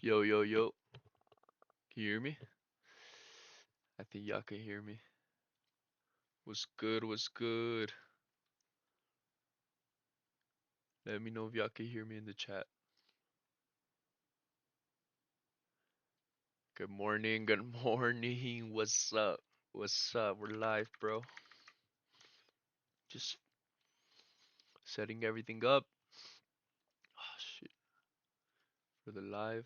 Yo, yo, yo. Can you hear me? I think y'all can hear me. What's good? What's good? Let me know if y'all can hear me in the chat. Good morning. Good morning. What's up? What's up? We're live, bro. Just setting everything up. Oh, shit. For the live.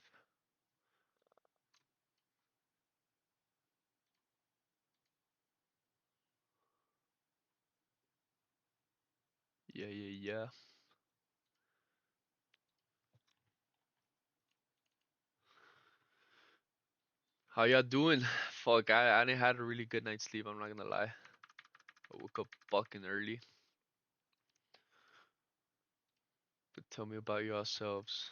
Yeah, yeah, yeah. How y'all doing? Fuck, I didn't had a really good night's sleep. I'm not gonna lie. I woke up fucking early. But tell me about yourselves.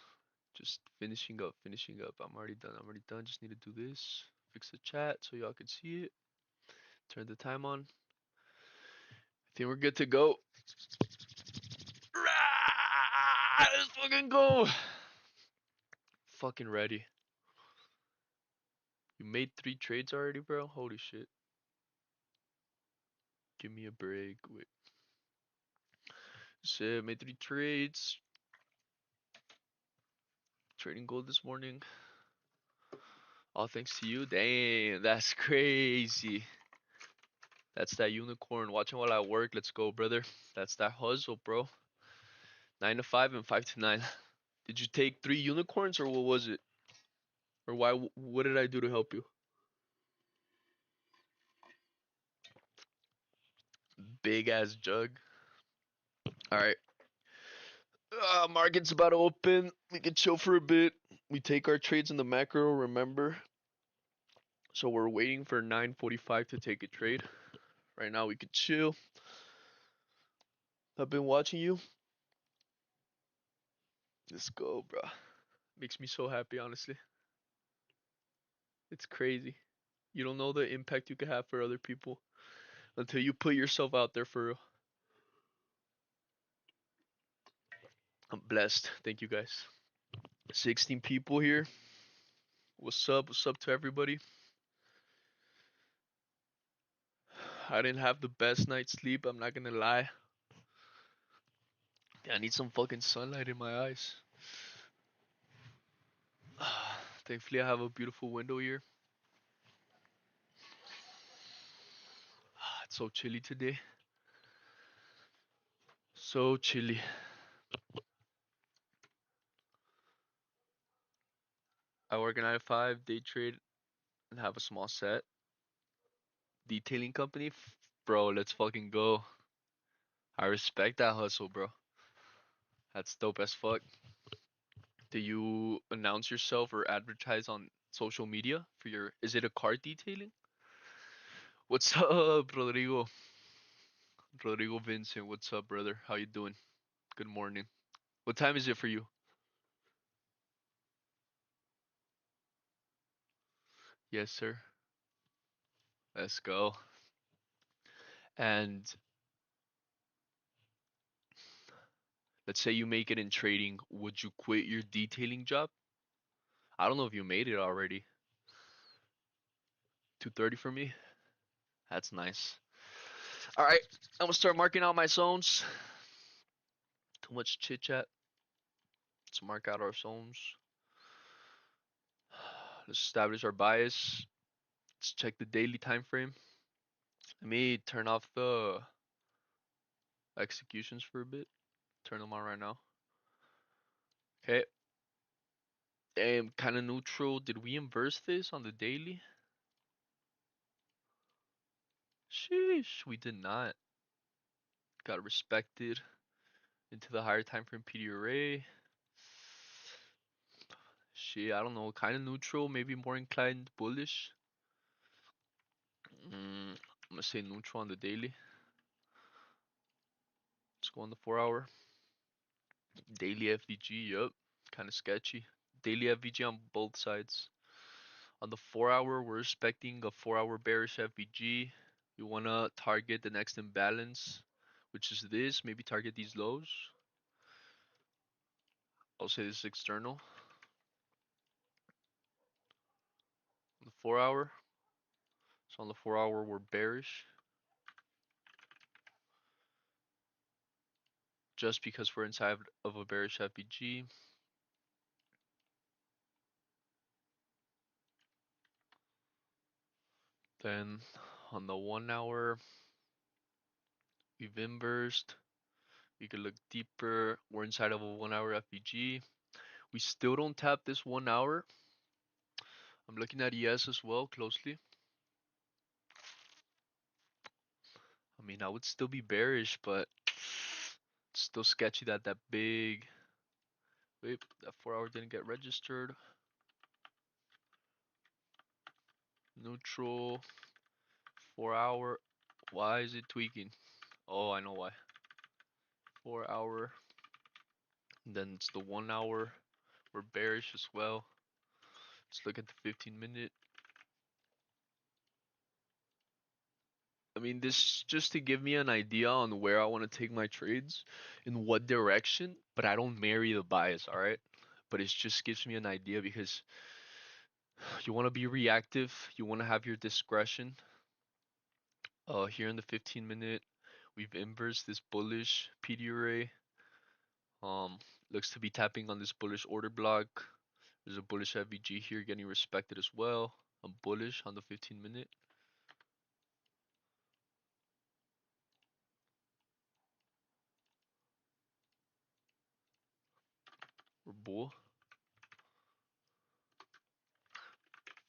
Just finishing up, finishing up. I'm already done. I'm already done. Just need to do this. Fix the chat so y'all can see it. Turn the time on. I think we're good to go. Let's fucking go. Fucking ready. You made 3 trades already, bro? Holy shit. Give me a break. Wait. Shit, made 3 trades. Trading gold this morning. All thanks to you. Damn, that's crazy. That's that unicorn. Watching while I work. Let's go, brother. That's that hustle, bro. 9 to 5 and 5 to 9. Did you take 3 unicorns or what was it? Or why? What did I do to help you? Big ass jug. All right. Market's about to open. We can chill for a bit. We take our trades in the macro, remember? So we're waiting for 9:45 to take a trade. Right now we could chill. I've been watching you. Let's go, bro. Makes me so happy, honestly. It's crazy. You don't know the impact you could have for other people until you put yourself out there for real. I'm blessed. Thank you guys. 16 people here. What's up? What's up to everybody? I didn't have the best night's sleep, I'm not gonna lie. I need some fucking sunlight in my eyes. Thankfully, I have a beautiful window here. It's so chilly today. So chilly. I work a 9 to 5, day trade, and have a small set. Detailing company? Bro, let's fucking go. I respect that hustle, bro. That's dope as fuck. Do you announce yourself or advertise on social media for your? Is it a car detailing? What's up, Rodrigo? Rodrigo Vincent, what's up, brother? How you doing? Good morning. What time is it for you? Yes, sir. Let's go. And let's say you make it in trading, would you quit your detailing job? I don't know if you made it already. 230 for me? That's nice. All right, I'm gonna start marking out my zones. Too much chit chat. Let's mark out our zones. Let's establish our bias. Let's check the daily time frame. Let me turn off the executions for a bit. Turn them on right now. Okay. Kind of neutral. Did we inverse this on the daily? Sheesh, we did not. Got respected into the higher time frame PD array. Shit, I don't know. Kind of neutral, maybe more inclined bullish. I'm gonna say neutral on the daily. Let's go on the 4 hour. Daily FVG, yup. Kind of sketchy. Daily FVG on both sides. On the 4 hour, we're expecting a 4 hour bearish FVG. You wanna target the next imbalance, which is this. Maybe target these lows. I'll say this is external. 4 hour. So on the 4 hour, we're bearish. Just because we're inside of a bearish FVG. Then on the 1 hour, we've inversed. We could look deeper. We're inside of a 1 hour FVG. We still don't tap this 1 hour. I'm looking at ES as well closely. I mean, I would still be bearish, but it's still sketchy that big. Wait, that 4 hour didn't get registered. Neutral. 4 hour. Why is it tweaking? Oh, I know why. 4 hour. And then it's the 1 hour. We're bearish as well. Let's look at the 15-minute. I mean, this just to give me an idea on where I want to take my trades, in what direction, but I don't marry the bias, all right? But it just gives me an idea because you want to be reactive, you want to have your discretion. Here in the 15-minute, we've inversed this bullish PD array. Looks to be tapping on this bullish order block. There's a bullish FVG here getting respected as well. I'm bullish on the 15-minute. We're bull.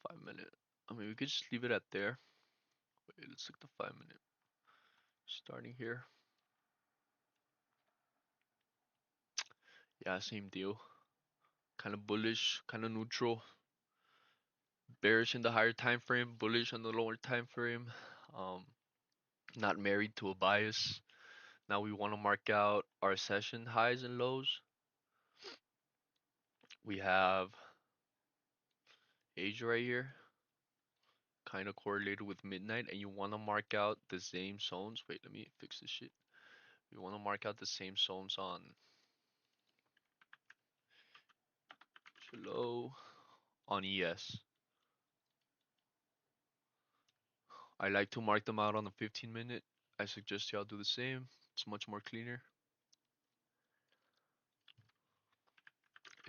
5-minute. I mean, we could just leave it at there. Wait, let's look at the 5-minute. Starting here. Yeah, same deal. Kind of bullish, kind of neutral. Bearish in the higher time frame, bullish on the lower time frame. Not married to a bias. Now we want to mark out our session highs and lows. We have Asia right here, kind of correlated with midnight, and you want to mark out the same zones. Wait, let me fix this shit. You want to mark out the same zones on low on ES. I like to mark them out on the 15-minute. I suggest y'all do the same. It's much more cleaner.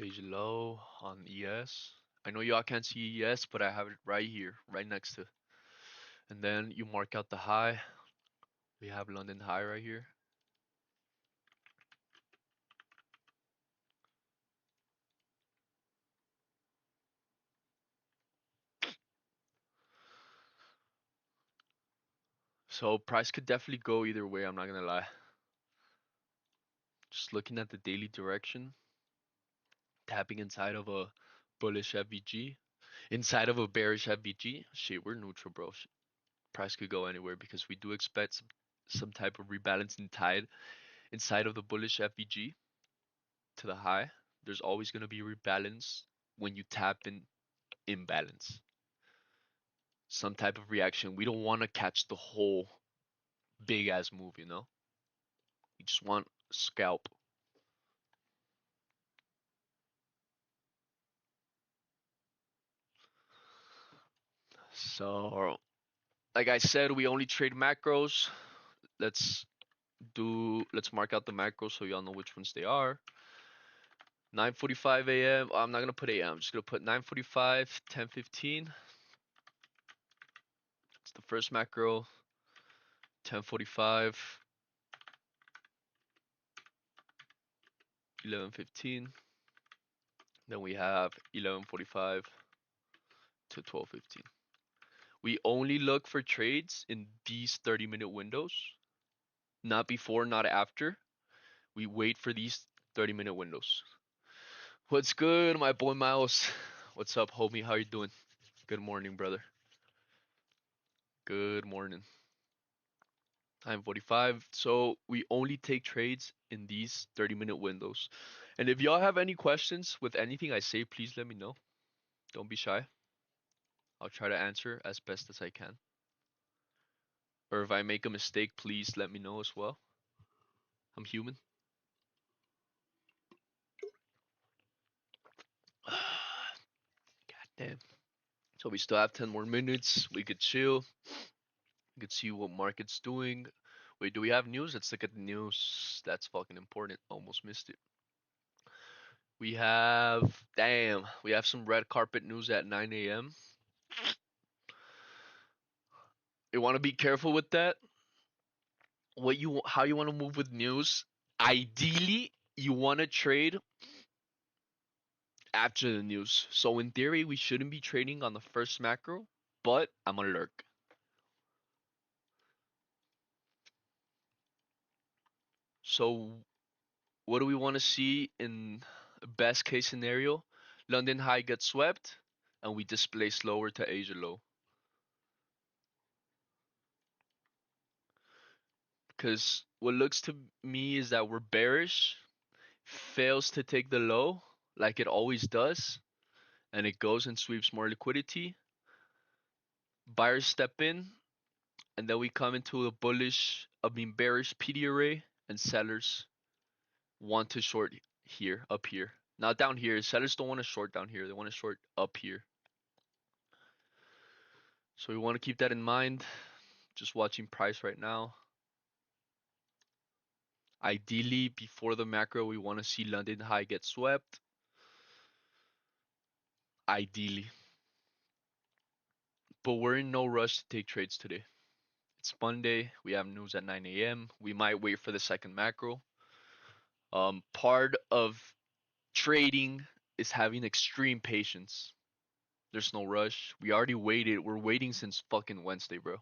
Asia low on ES. I know y'all can't see ES, but I have it right here, right next to. And then you mark out the high. We have London high right here. So price could definitely go either way, I'm not gonna lie. Just looking at the daily direction, tapping inside of a bullish FVG, inside of a bearish FVG. Shit, we're neutral, bro. Price could go anywhere because we do expect some type of rebalancing tide inside of the bullish FVG to the high. There's always gonna be rebalance when you tap in imbalance. Some type of reaction. We don't want to catch the whole big ass move, you know? We just want scalp. So, like I said, we only trade macros. Let's mark out the macros so y'all know which ones they are. 9:45 a.m. I'm not gonna put a.m. I'm just gonna put 9:45, 10:15. It's the first macro. 10:45, 11:15. Then we have 11:45 to 12:15. We only look for trades in these 30-minute windows, not before, not after. We wait for these 30-minute windows. What's good, my boy Miles? What's up, homie? How you doing? Good morning, brother. Good morning. 9:45. So we only take trades in these 30-minute windows. And if y'all have any questions with anything I say, please let me know. Don't be shy. I'll try to answer as best as I can. Or if I make a mistake, please let me know as well. I'm human. God damn. So we still have 10 more minutes. We could chill. We could see what market's doing. Wait, do we have news? Let's look at the news. That's fucking important. Almost missed it. We have some red carpet news at 9 a.m. You want to be careful with that. How you want to move with news? Ideally, you want to trade after the news. So in theory, we shouldn't be trading on the first macro, but I'm gonna lurk. So what do we want to see in best case scenario? London high gets swept and we displace lower to Asia low. Because what looks to me is that we're bearish, fails to take the low like it always does, and it goes and sweeps more liquidity. Buyers step in, and then we come into a bearish PD array, and sellers want to short here, up here. Not down here. Sellers don't want to short down here. They want to short up here. So we want to keep that in mind. Just watching price right now. Ideally, before the macro, we want to see London high get swept. Ideally. But we're in no rush to take trades today. It's Monday. We have news at 9 a.m. We might wait for the second macro. Part of trading is having extreme patience. There's no rush. We already waited. We're waiting since fucking Wednesday, bro.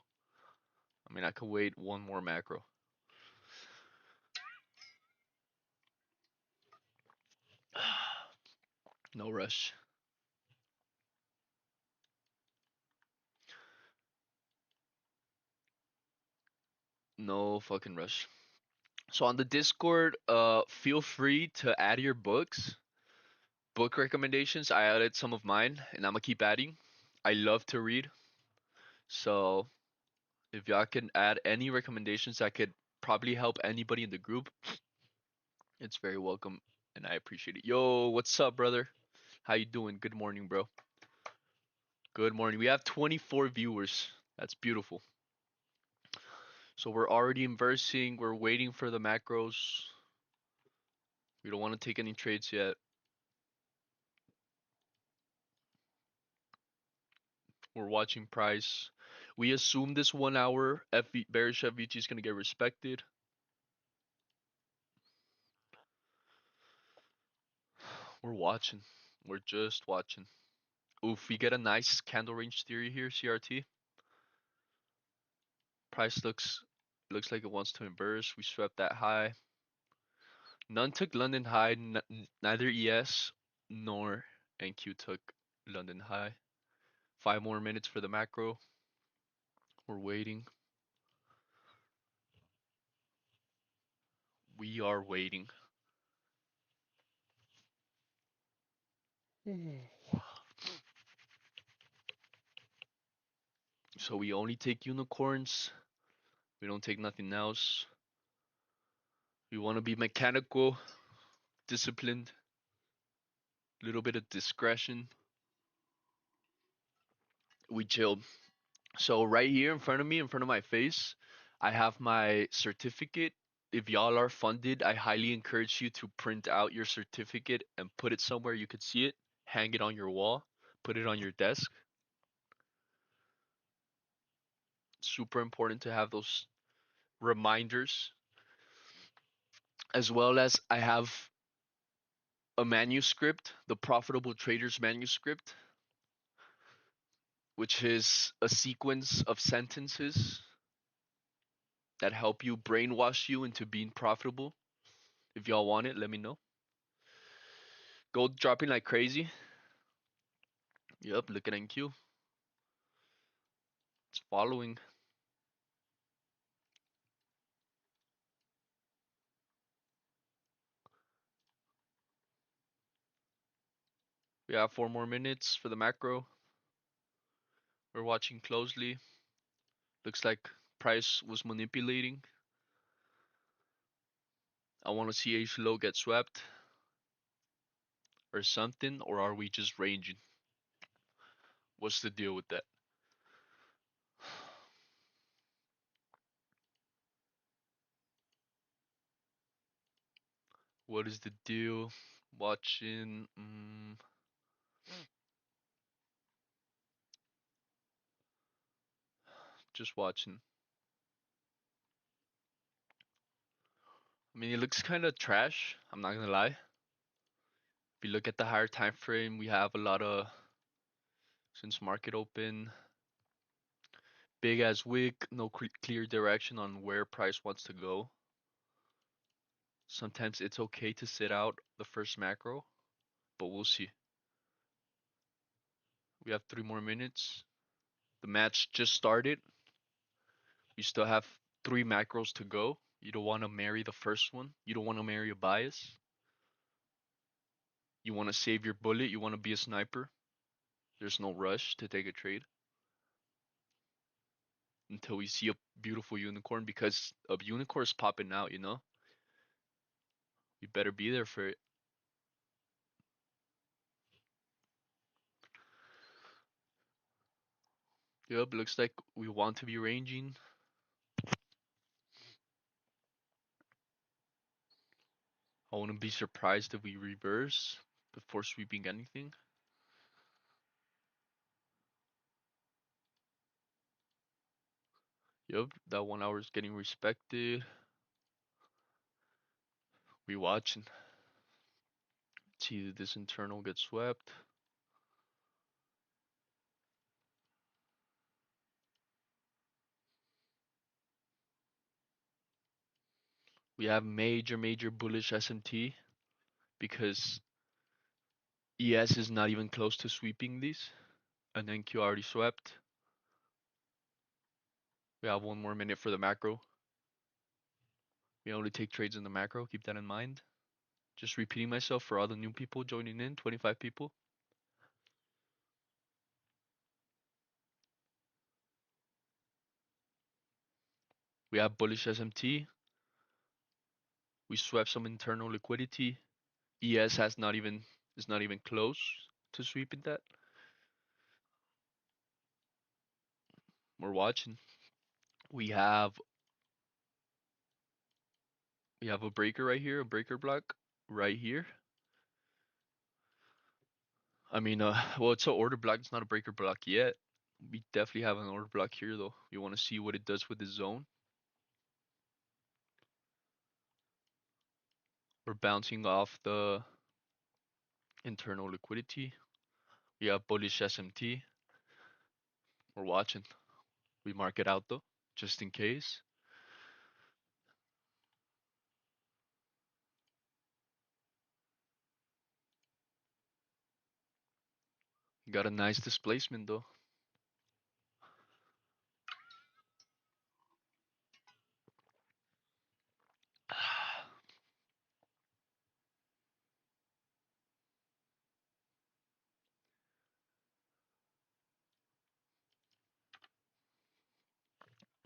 I mean, I could wait one more macro. No rush. No fucking rush. So on the Discord, feel free to add your book recommendations. I added some of mine, and I'm gonna keep adding. I love to read, so if y'all can add any recommendations that could probably help anybody in the group, it's very welcome, and I appreciate it. Yo, what's up, brother? How you doing? Good morning, bro. Good morning. We have 24 viewers. That's beautiful. So we're already inversing. We're waiting for the macros. We don't want to take any trades yet. We're watching price. We assume this 1 hour bearish FVG is gonna get respected. We're watching. We're just watching. Oof, we get a nice candle range theory here, CRT. Price looks like it wants to inverse. We swept that high. None took London high. Neither ES nor NQ took London high. 5 more minutes for the macro. We're waiting. We are waiting. So we only take unicorns. We don't take nothing else. We want to be mechanical, disciplined, a little bit of discretion. We chill. So right here in front of me, in front of my face, I have my certificate. If y'all are funded, I highly encourage you to print out your certificate and put it somewhere you could see it. Hang it on your wall. Put it on your desk. Super important to have those reminders. As well as I have a manuscript, the Profitable Traders manuscript, which is a sequence of sentences that help you brainwash you into being profitable. If y'all want it, let me know. Gold dropping like crazy. Yep, look at NQ. It's following. We have 4 more minutes for the macro. We're watching closely. Looks like price was manipulating. I want to see H low get swept or something, or are we just ranging? What's the deal with that? What is the deal? Watching, just watching. I mean, it looks kind of trash. I'm not gonna lie. If you look at the higher time frame, we have a lot of since market open, big as wick, no clear direction on where price wants to go. Sometimes it's okay to sit out the first macro, but we'll see. We have 3 more minutes. The match just started. We still have 3 macros to go. You don't want to marry the first one. You don't want to marry a bias. You want to save your bullet. You want to be a sniper. There's no rush to take a trade until we see a beautiful unicorn because a unicorn is popping out, you know? You better be there for it. Yep, looks like we want to be ranging. I wouldn't be surprised if we reverse before sweeping anything. Yep, that 1 hour is getting respected. We watching. See if this internal gets swept. We have major bullish SMT because ES is not even close to sweeping these. And NQ already swept. We have 1 more minute for the macro. We only take trades in the macro, keep that in mind. Just repeating myself for all the new people joining in, 25 people. We have bullish SMT. We swept some internal liquidity. ES is not even close to sweeping that. We're watching. We have we have a breaker right here, a breaker block right here. I mean, well, it's an order block. It's not a breaker block yet. We definitely have an order block here, though. You want to see what it does with the zone. We're bouncing off the internal liquidity. We have bullish SMT. We're watching. We mark it out, though, just in case. Got a nice displacement, though.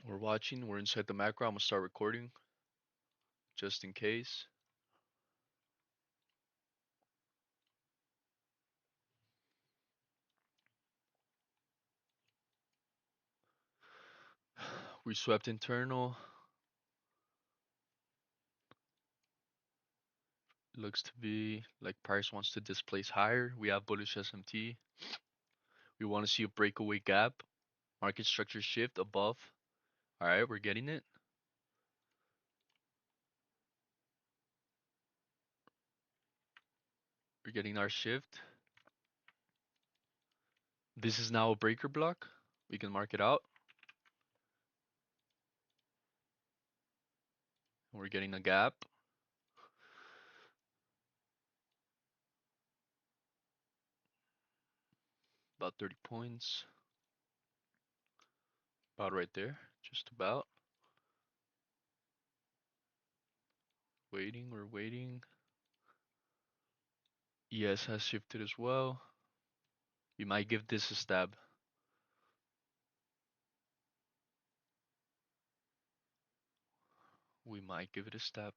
We're watching. We're inside the macro. I'm gonna start recording just in case. We swept internal. Looks to be like price wants to displace higher. We have bullish SMT. We want to see a breakaway gap. Market structure shift above. All right, we're getting it. We're getting our shift. This is now a breaker block. We can mark it out. We're getting a gap. About 30 points. About right there. Just about. Waiting, we're waiting. ES has shifted as well. We might give this a stab. We might give it a stab.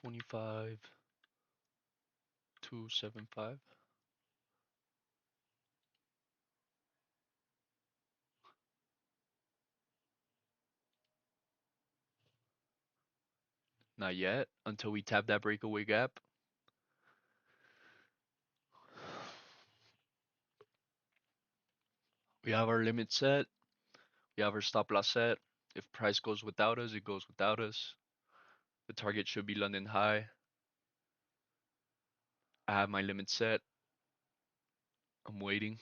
25,275. Not yet until we tap that breakaway gap. We have our limit set. We have our stop loss set. If price goes without us, it goes without us. The target should be London high. I have my limit set. I'm waiting.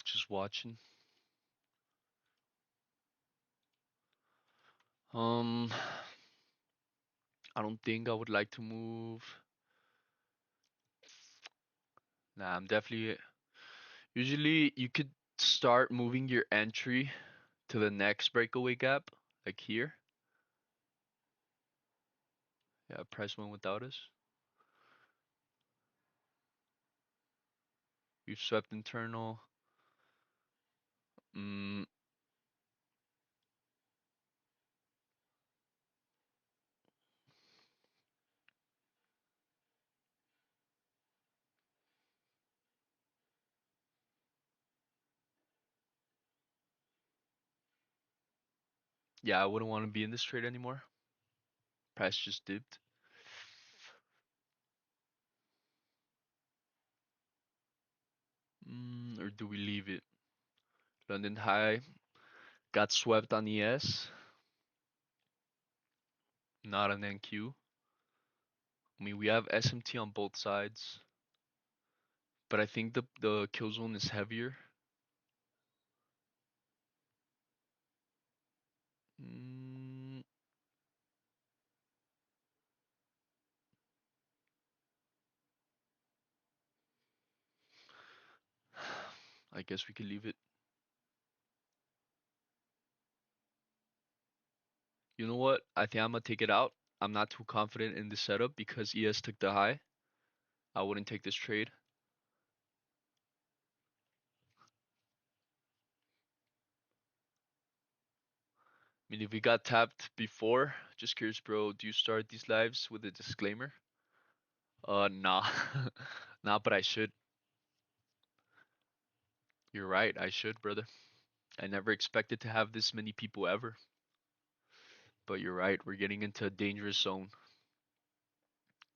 Just watching. I don't think I would like to move. Nah, I'm definitely. Usually, you could start moving your entry to the next breakaway gap, like here. Yeah, price went without us. We've swept internal. Mm, yeah, I wouldn't want to be in this trade anymore. Price just dipped. Or do we leave it? London High got swept on ES, not on NQ. I mean, we have SMT on both sides, but I think the kill zone is heavier. Mm, I guess we could leave it. You know what? I think I'm gonna take it out. I'm not too confident in the setup because ES took the high. I wouldn't take this trade. I mean, if we got tapped before, just curious, bro, do you start these lives with a disclaimer? Nah. Nah, but I should. You're right, I should, brother. I never expected to have this many people ever. But you're right, we're getting into a dangerous zone.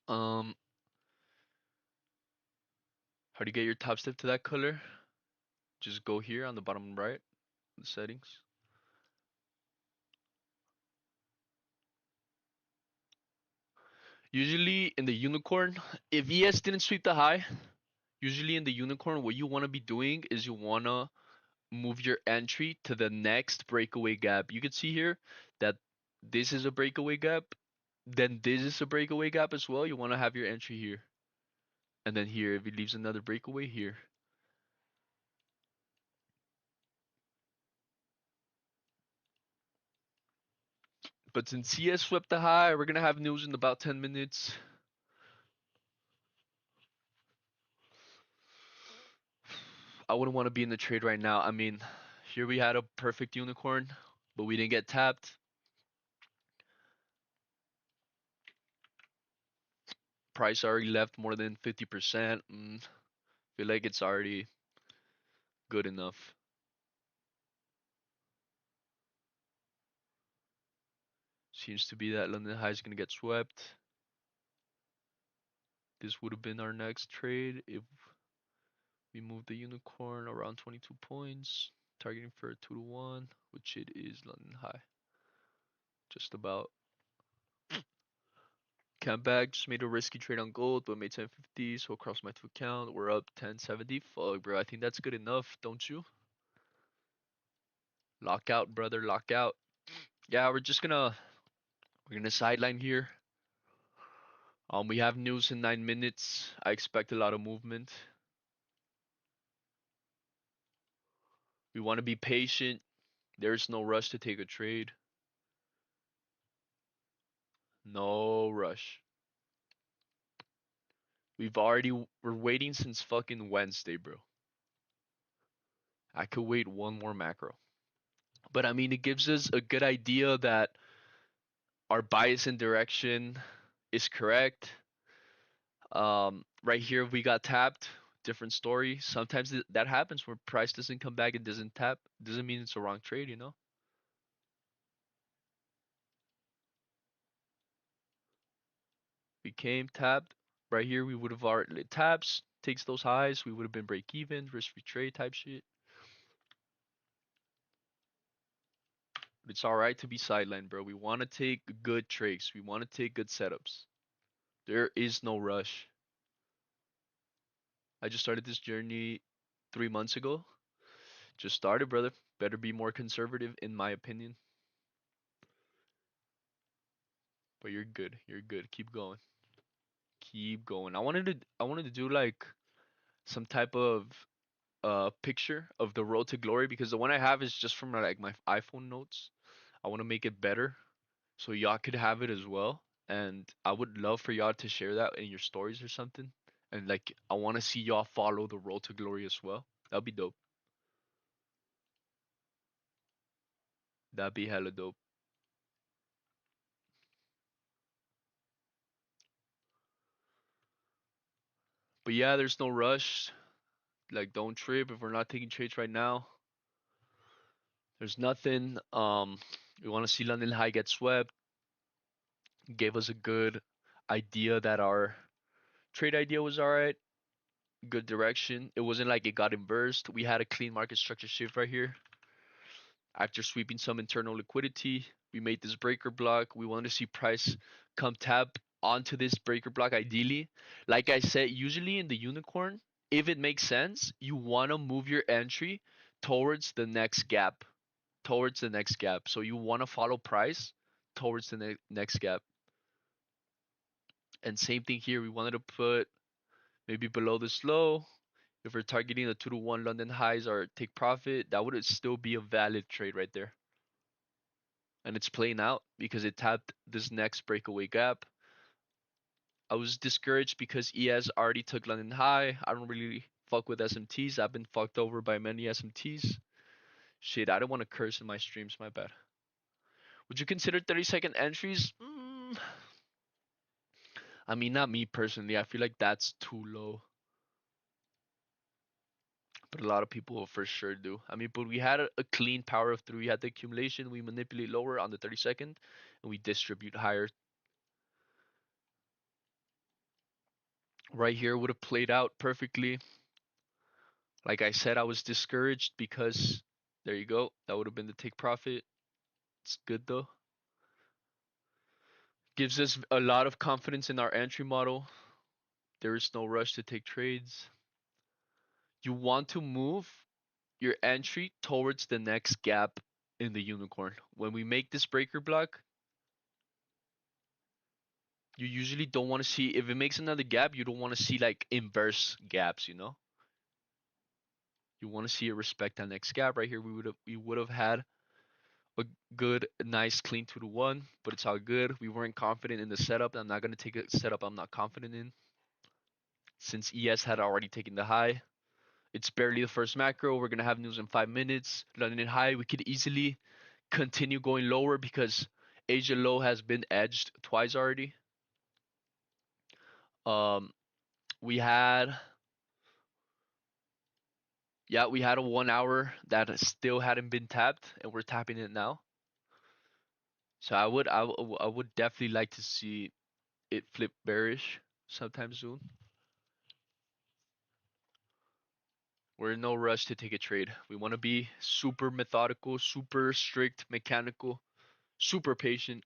Um, how do you get your top step to that color? Just go here on the bottom right, the settings. Usually in the unicorn, if ES didn't sweep the high, usually in the unicorn, what you want to be doing is you want to move your entry to the next breakaway gap. You can see here that this is a breakaway gap. Then this is a breakaway gap as well. You want to have your entry here. And then here, if it leaves another breakaway, here. But since CS swept the high, we're going to have news in about 10 minutes. I wouldn't want to be in the trade right now. I mean, here we had a perfect unicorn, but we didn't get tapped. Price already left more than 50%. Feel like it's already good enough. Seems to be that London High is going to get swept. This would have been our next trade if we moved the unicorn around 22 points, targeting for a 2 to 1, which it is London High. Just about. Campbag just made a risky trade on gold, but made 1050, so across my two account, we're up 1070. Fuck, bro, I think that's good enough, don't you? Lock out, brother, lock out. Yeah, we're gonna sideline here. We have news in 9 minutes. I expect a lot of movement. We want to be patient. There's no rush to take a trade. No rush. We're waiting since fucking Wednesday, bro. I could wait one more macro. But I mean, it gives us a good idea that our bias and direction is correct. Right here, we got tapped. Different story. Sometimes that happens where price doesn't come back and doesn't tap. Doesn't mean it's a wrong trade, you know? We came tapped. Right here, we would have already taps, takes those highs. We would have been break even, risk free trade type shit. But it's alright to be sidelined, bro. We want to take good trades. We want to take good setups. There is no rush. I just started this journey 3 months ago. Just started, brother. Better be more conservative, in my opinion. But you're good. You're good. Keep going. Keep going. I wanted to do like some type of picture of the road to glory because the one I have is just from like my iPhone notes. I want to make it better so y'all could have it as well. And I would love for y'all to share that in your stories or something. And like I want to see y'all follow the road to glory as well. That'd be dope. That'd be hella dope. But yeah, there's no rush. Like don't trip if we're not taking trades right now. There's nothing. We want to see London High get swept. Gave us a good idea that our trade idea was alright. Good direction. It wasn't like it got inversed. We had a clean market structure shift right here. After sweeping some internal liquidity, we made this breaker block. We want to see price come tap onto this breaker block ideally. Like I said, usually in the unicorn, if it makes sense, you want to move your entry towards the next gap. Towards the next gap. So you want to follow price towards the next gap. And same thing here. We wanted to put maybe below this low. If we're targeting the 2 to 1 London highs or take profit, that would still be a valid trade right there. And it's playing out because it tapped this next breakaway gap. I was discouraged because ES already took London high. I don't really fuck with SMTs. I've been fucked over by many SMTs. Shit, I don't want to curse in my streams, my bad. Would you consider 30-second entries? I mean, not me personally. I feel like that's too low. But a lot of people will for sure do. I mean, but we had a clean power of three. We had the accumulation. We manipulate lower on the 30-second, and we distribute higher. Right here would have played out perfectly. Like I said, I was discouraged because there you go. That would have been the take profit. It's good though. Gives us a lot of confidence in our entry model. There is no rush to take trades. You want to move your entry towards the next gap in the unicorn. When we make this breaker block, you usually don't want to see, if it makes another gap, you don't want to see like inverse gaps, you know? You want to see it respect that next gap. Right here we would have had a good, nice, clean 2 to 1, but it's all good. We weren't confident in the setup. I'm not gonna take a setup I'm not confident in. Since ES had already taken the high, it's barely the first macro. We're gonna have news in 5 minutes. London high, we could easily continue going lower because Asia low has been edged twice already. Um, we had Yeah, we had a 1 hour that still hadn't been tapped, and we're tapping it now. So I would definitely like to see it flip bearish sometime soon. We're in no rush to take a trade. We want to be super methodical, super strict, mechanical, super patient.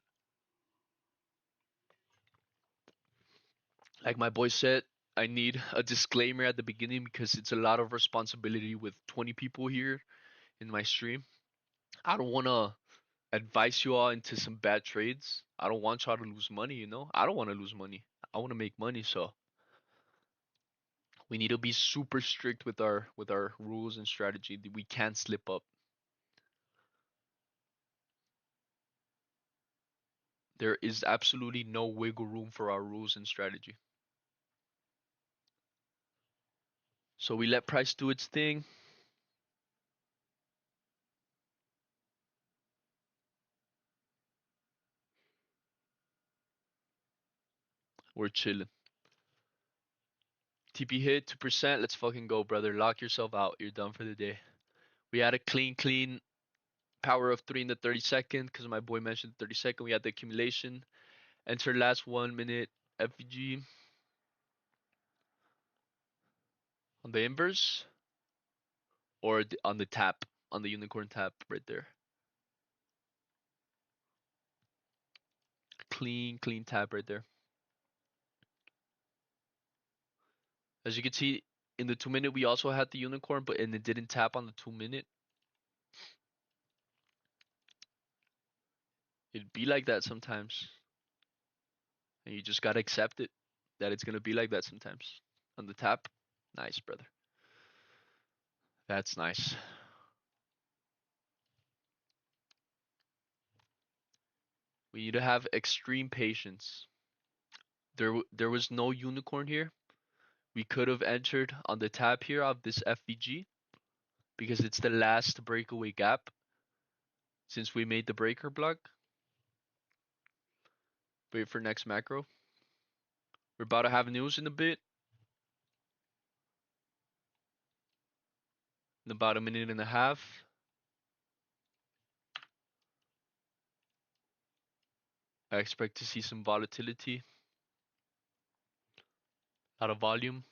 Like my boy said, I need a disclaimer at the beginning because it's a lot of responsibility with 20 people here in my stream. I don't want to advise you all into some bad trades. I don't want y'all to lose money, you know? I don't want to lose money. I want to make money, so we need to be super strict with our rules and strategy. We can't slip up. There is absolutely no wiggle room for our rules and strategy. So we let price do its thing. We're chilling. TP hit 2%. Let's fucking go, brother. Lock yourself out. You're done for the day. We had a clean power of 3 in the 32nd because my boy mentioned the 32nd. We had the accumulation. Enter last 1 minute FVG on the inverse or on the tap, on the unicorn tap right there. Clean tap right there. As you can see, in the 2 minute, we also had the unicorn, and it didn't tap on the 2 minute. It'd be like that sometimes. And you just gotta accept it, that it's gonna be like that sometimes. On the tap, nice, brother. That's nice. We need to have extreme patience. There was no unicorn here. We could have entered on the tap here of this FVG because it's the last breakaway gap since we made the breaker block. Wait for next macro. We're about to have news in a bit. In about a minute and a half. I expect to see some volatility. A lot of volume.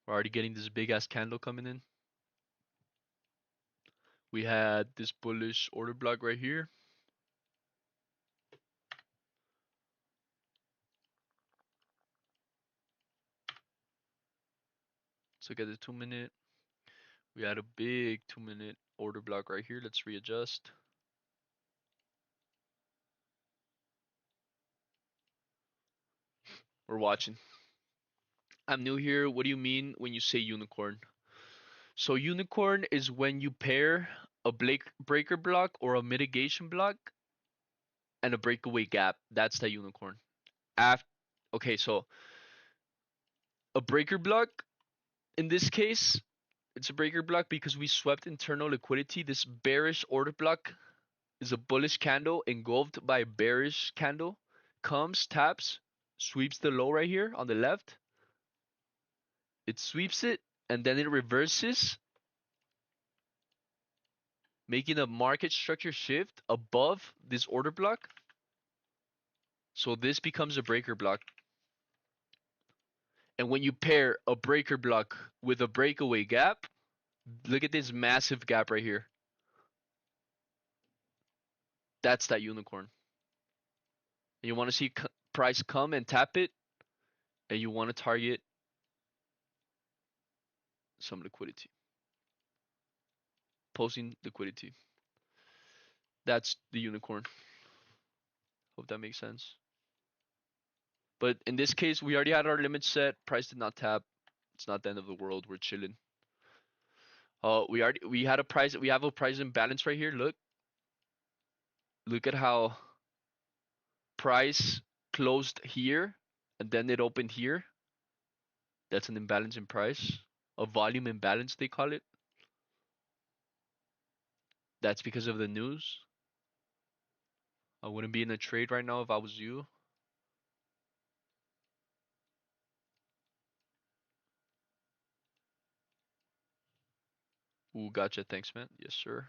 We're already getting this big ass candle coming in. We had this bullish order block right here. Let's look at the 2 minute. We had a big 2 minute order block right here. Let's readjust. We're watching. I'm new here. What do you mean when you say unicorn? So unicorn is when you pair a breaker block or a mitigation block and a breakaway gap. That's the unicorn. Okay, so a breaker block in this case, it's a breaker block because we swept internal liquidity. This bearish order block is a bullish candle engulfed by a bearish candle. Comes, taps, sweeps the low right here on the left. It sweeps it and then it reverses, making a market structure shift above this order block. So this becomes a breaker block. And when you pair a breaker block with a breakaway gap, look at this massive gap right here. That's that unicorn. And you want to see price come and tap it, and you want to target some liquidity. Posting liquidity. That's the unicorn. Hope that makes sense. But in this case, we already had our limit set. Price did not tap. It's not the end of the world. We're chilling. We have a price imbalance right here. Look at how price closed here and then it opened here. That's an imbalance in price. A volume imbalance, they call it. That's because of the news. I wouldn't be in a trade right now if I was you. Ooh, gotcha. Thanks, man. Yes, sir.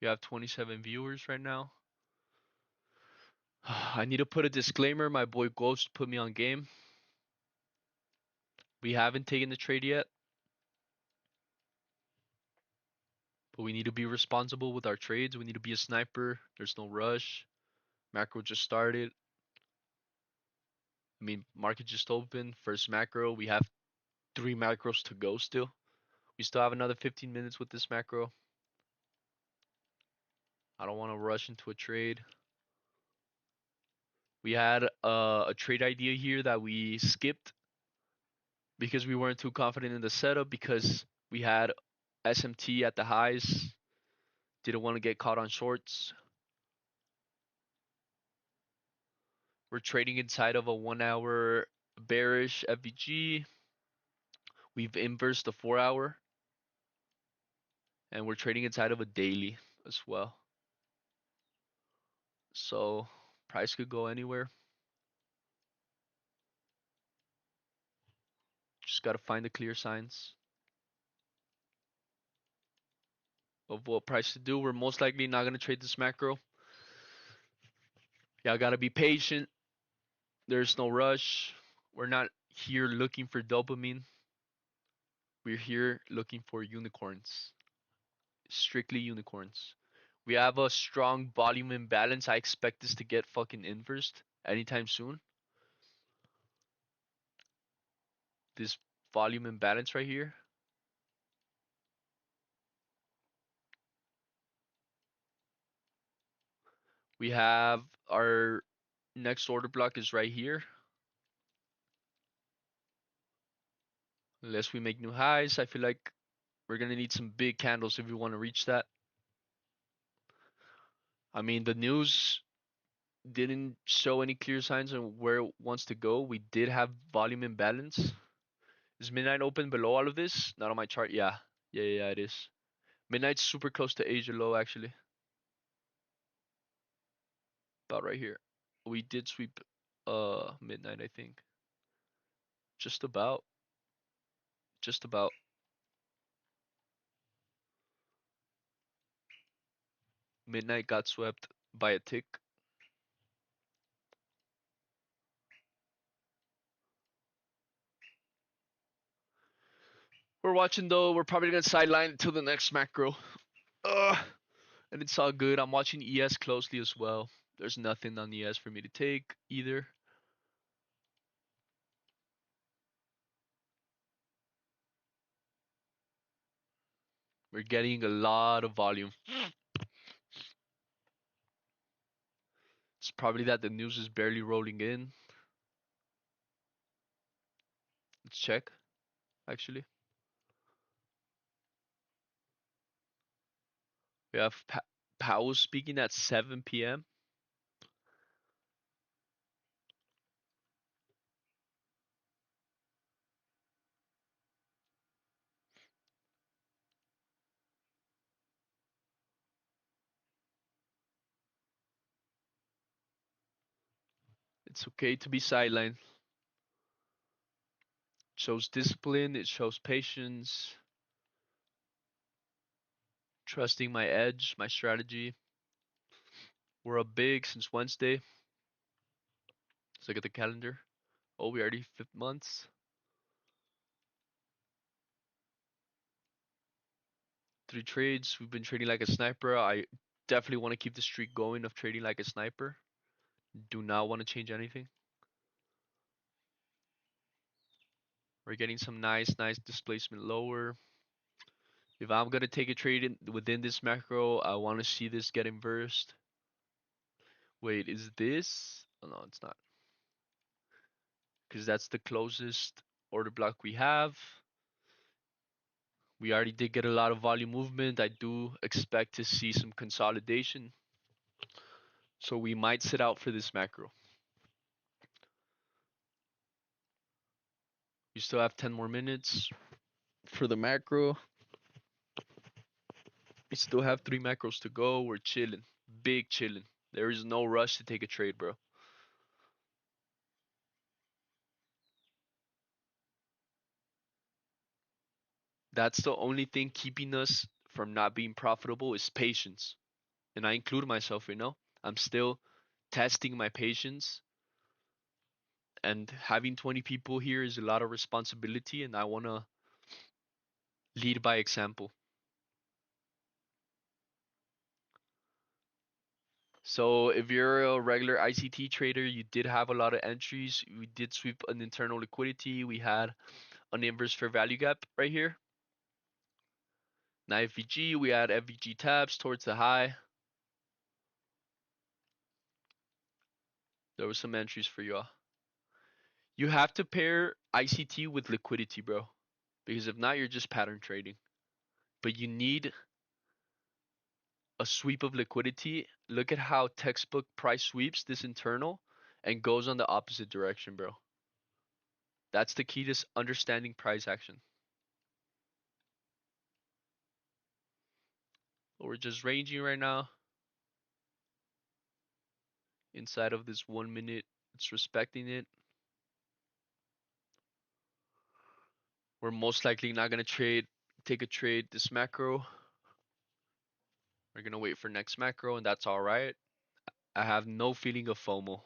You have 27 viewers right now. I need to put a disclaimer. My boy Ghost put me on game. We haven't taken the trade yet. But we need to be responsible with our trades. We need to be a sniper. There's no rush. Macro just started. I mean, market just opened. First macro. We have 3 macros to go still. We still have another 15 minutes with this macro. I don't want to rush into a trade. We had a trade idea here that we skipped because we weren't too confident in the setup because we had SMT at the highs. Didn't want to get caught on shorts. We're trading inside of a 1 hour bearish FVG. We've inversed the 4 hour. And we're trading inside of a daily as well. So price could go anywhere. Just got to find the clear signs of what price to do. We're most likely not going to trade this macro. Y'all got to be patient. There's no rush. We're not here looking for dopamine. We're here looking for unicorns. Strictly unicorns. We have a strong volume imbalance. I expect this to get fucking inversed anytime soon. This volume imbalance right here. We have our next order block is right here. Unless we make new highs, I feel like we're going to need some big candles if we want to reach that. I mean, the news didn't show any clear signs on where it wants to go. We did have volume imbalance. Is midnight open below all of this? Not on my chart. Yeah, it is. Midnight's super close to Asia low, actually. About right here. We did sweep midnight, I think. Just about. Just about. Midnight got swept by a tick. We're watching though. We're probably gonna sideline until the next macro. And it's all good. I'm watching ES closely as well. There's nothing on ES for me to take either. We're getting a lot of volume. It's probably that the news is barely rolling in. Let's check, actually. We have Powell speaking at 7 p.m. It's okay to be sidelined. It shows discipline. It shows patience. Trusting my edge, my strategy. We're up big since Wednesday. Let's look at the calendar. Oh, we already 5 months. 3 trades. We've been trading like a sniper. I definitely want to keep the streak going of trading like a sniper. Do not want to change anything. We're getting some nice displacement lower. If I'm gonna take a trade within this macro, I want to see this get inversed. Wait, is this? Oh, no, it's not. Because that's the closest order block we have. We already did get a lot of volume movement. I do expect to see some consolidation. So we might sit out for this macro. We still have 10 more minutes for the macro. We still have 3 macros to go. We're chilling. Big chilling. There is no rush to take a trade, bro. That's the only thing keeping us from not being profitable is patience. And I include myself, I'm still testing my patience. And having 20 people here is a lot of responsibility, and I want to lead by example. So if you're a regular ICT trader, you did have a lot of entries. We did sweep an internal liquidity. We had an inverse fair value gap right here. Now FVG, we had FVG taps towards the high. There were some entries for y'all. You have to pair ICT with liquidity, bro. Because if not, you're just pattern trading. But you need a sweep of liquidity, look at how textbook price sweeps this internal and goes on the opposite direction, bro. That's the key to understanding price action. We're just ranging right now inside of this 1 minute. It's respecting it. We're most likely not gonna take a trade this macro. We're gonna wait for next macro, and that's all right. I have no feeling of FOMO.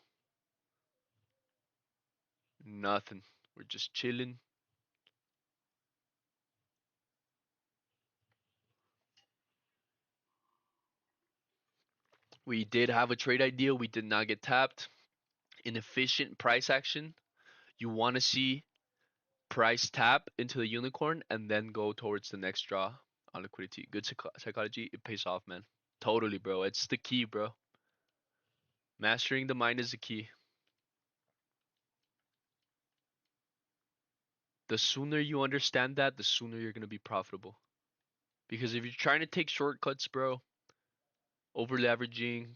Nothing. We're just chilling. We did have a trade idea. We did not get tapped. In efficient price action, you want to see price tap into the unicorn and then go towards the next draw on liquidity. Good psychology. It pays off, man. Totally, bro. It's the key, bro. Mastering the mind is the key. The sooner you understand that, the sooner you're going to be profitable. Because if you're trying to take shortcuts, bro, over leveraging,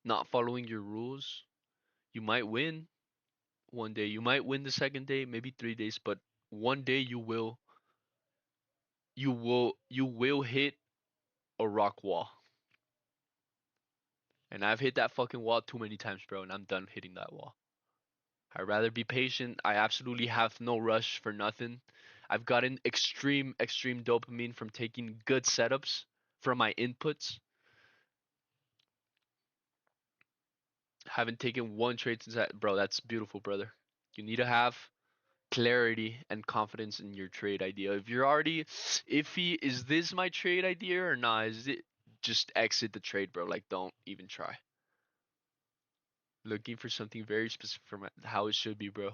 not following your rules, you might win one day. You might win the second day, maybe 3 days, but one day you will hit a rock wall. And I've hit that fucking wall too many times, bro, and I'm done hitting that wall. I'd rather be patient. I absolutely have no rush for nothing. I've gotten extreme dopamine from taking good setups from my inputs. Haven't taken one trade since that, bro. That's beautiful, brother. You need to have clarity and confidence in your trade idea. If you're already iffy, is this my trade idea or not? Is it just exit the trade, bro? Like, don't even try. Looking for something very specific from how it should be, bro.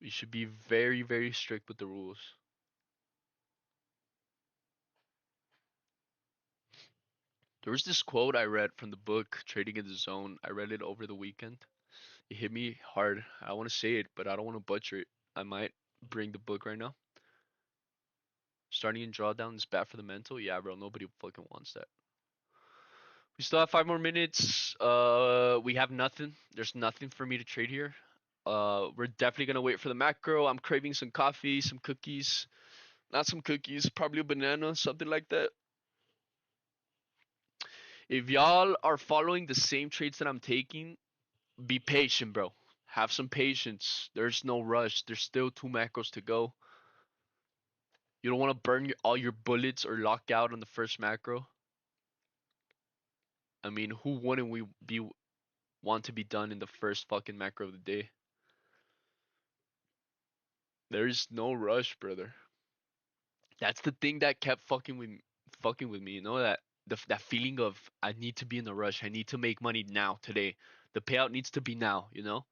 You should be very strict with the rules. There was this quote I read from the book Trading in the Zone. I read it over the weekend. It hit me hard. I want to say it, but I don't want to butcher it. I might bring the book right now. Starting in drawdown is bad for the mental. Yeah, bro. Nobody fucking wants that. We still have 5 more minutes. We have nothing. There's nothing for me to trade here. We're definitely gonna wait for the macro. I'm craving some coffee, some cookies. Not some cookies, probably a banana, something like that. If y'all are following the same trades that I'm taking, be patient, bro. Have some patience. There's no rush. There's still 2 macros to go. You don't want to burn all your bullets or lock out on the first macro. I mean, who wouldn't we be want to be done in the first fucking macro of the day? There's no rush, brother. That's the thing that kept fucking with me. You know that feeling of I need to be in a rush. I need to make money now, today. The payout needs to be now. And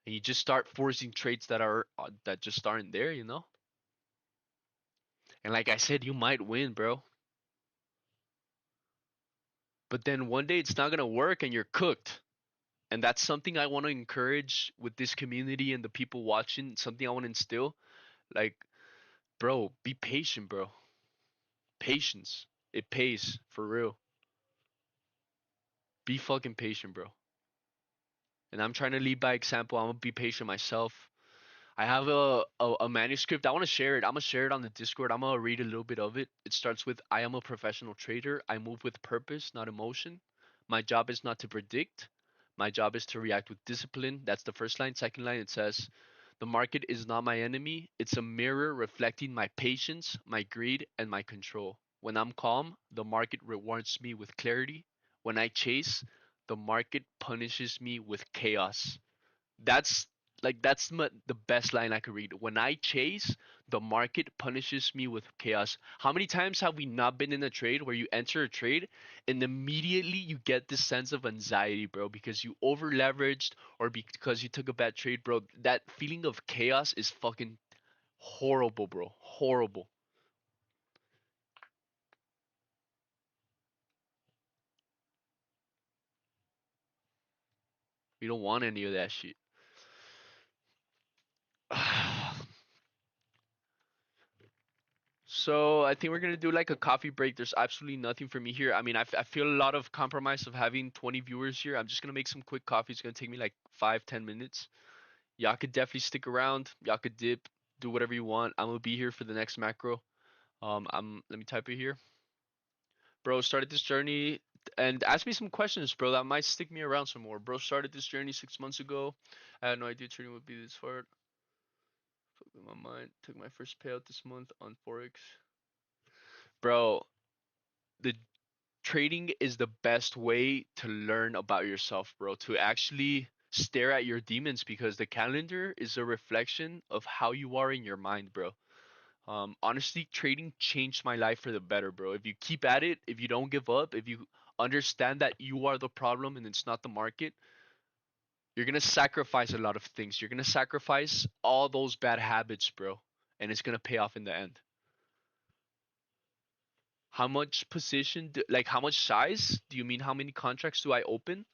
you just start forcing trades that just aren't there. And like I said, you might win, bro. But then one day it's not gonna work and you're cooked. And that's something I want to encourage with this community and the people watching. Something I want to instill. Like, bro, be patient, bro. Patience. It pays for real. Be fucking patient, bro. And I'm trying to lead by example. I'm gonna be patient myself. I have a manuscript. I want to share it. I'm gonna share it on the Discord. I'm gonna read a little bit of it. It starts with I am a professional trader. I move with purpose, not emotion. My job is not to predict. My job is to react with discipline. That's the first line. Second line, it says, the market is not my enemy. It's a mirror reflecting my patience, my greed, and my control. When I'm calm, the market rewards me with clarity. When I chase, the market punishes me with chaos. That's the best line I could read. When I chase, the market punishes me with chaos. How many times have we not been in a trade where you enter a trade and immediately you get this sense of anxiety, bro, because you over leveraged or because you took a bad trade, bro? That feeling of chaos is fucking horrible, bro. Horrible. We don't want any of that shit. So I think we're gonna do like a coffee break. There's absolutely nothing for me here. I mean, I feel a lot of compromise of having 20 viewers here. I'm just gonna make some quick coffee. It's gonna take me like 5-10 minutes. Y'all could definitely stick around. Y'all could dip, do whatever you want. I'm gonna be here for the next macro. Let me type it here. Bro, started this journey and ask me some questions, bro. That might stick me around some more. Bro, started this journey 6 months ago. I had no idea trading would be this hard. Fuck with my mind. Took my first payout this month on Forex. Bro, the trading is the best way to learn about yourself, bro. To actually stare at your demons because the calendar is a reflection of how you are in your mind, bro. Honestly, trading changed my life for the better, bro. If you keep at it, if you don't give up, if you understand that you are the problem and it's not the market, you're gonna sacrifice a lot of things. You're gonna sacrifice all those bad habits, bro, and it's gonna pay off in the end. How much position, like how much size? Do you mean how many contracts do I open?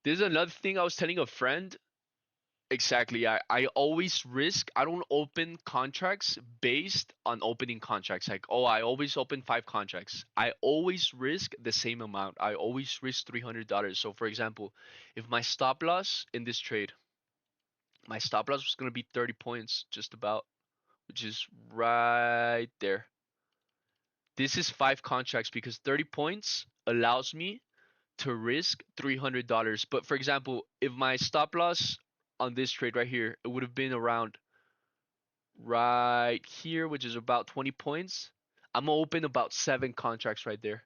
This is another thing I was telling a friend. Exactly. I always risk, I don't open contracts based on opening contracts. Like, oh, I always open 5 contracts. I always risk the same amount. I always risk $300. So, for example, if my stop loss in this trade, my stop loss was going to be 30 points, just about, which is right there. This is 5 contracts because 30 points allows me to risk $300. But for example, if my stop loss on this trade right here, it would have been around right here, which is about 20 points. I'm gonna open about 7 contracts right there.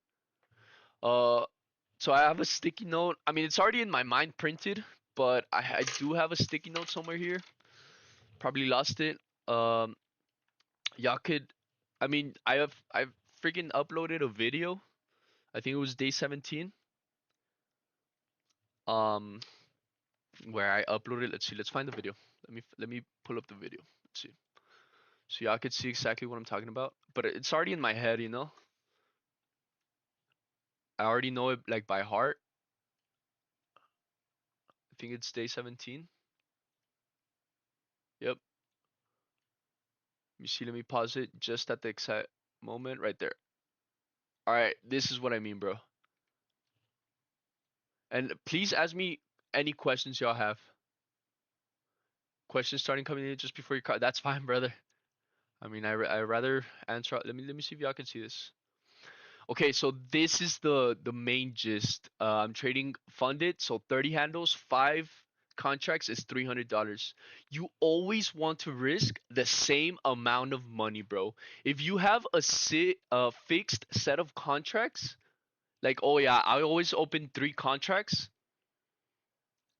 Uh, so I have a sticky note. I mean, it's already in my mind printed, but I do have a sticky note somewhere here. Probably lost it. Um, y'all could, I mean, I've freaking uploaded a video. I think it was day 17. Um, where I uploaded. Let's see. Let's find the video. Let me pull up the video. Let's see. So y'all could see exactly what I'm talking about. But it's already in my head, you know. I already know it like by heart. I think it's day 17. Yep. You see, let me pause it just at the exact moment right there. All right, this is what I mean, bro. And please ask me any questions y'all have. Questions starting coming in just before your car. That's fine, brother. I mean, I rather answer. Let me see if y'all can see this. Okay, so this is the main gist. I'm trading funded, so 30 handles, 5 contracts is $300. You always want to risk the same amount of money, bro. If you have a fixed set of contracts, like oh yeah, I always open 3 contracts,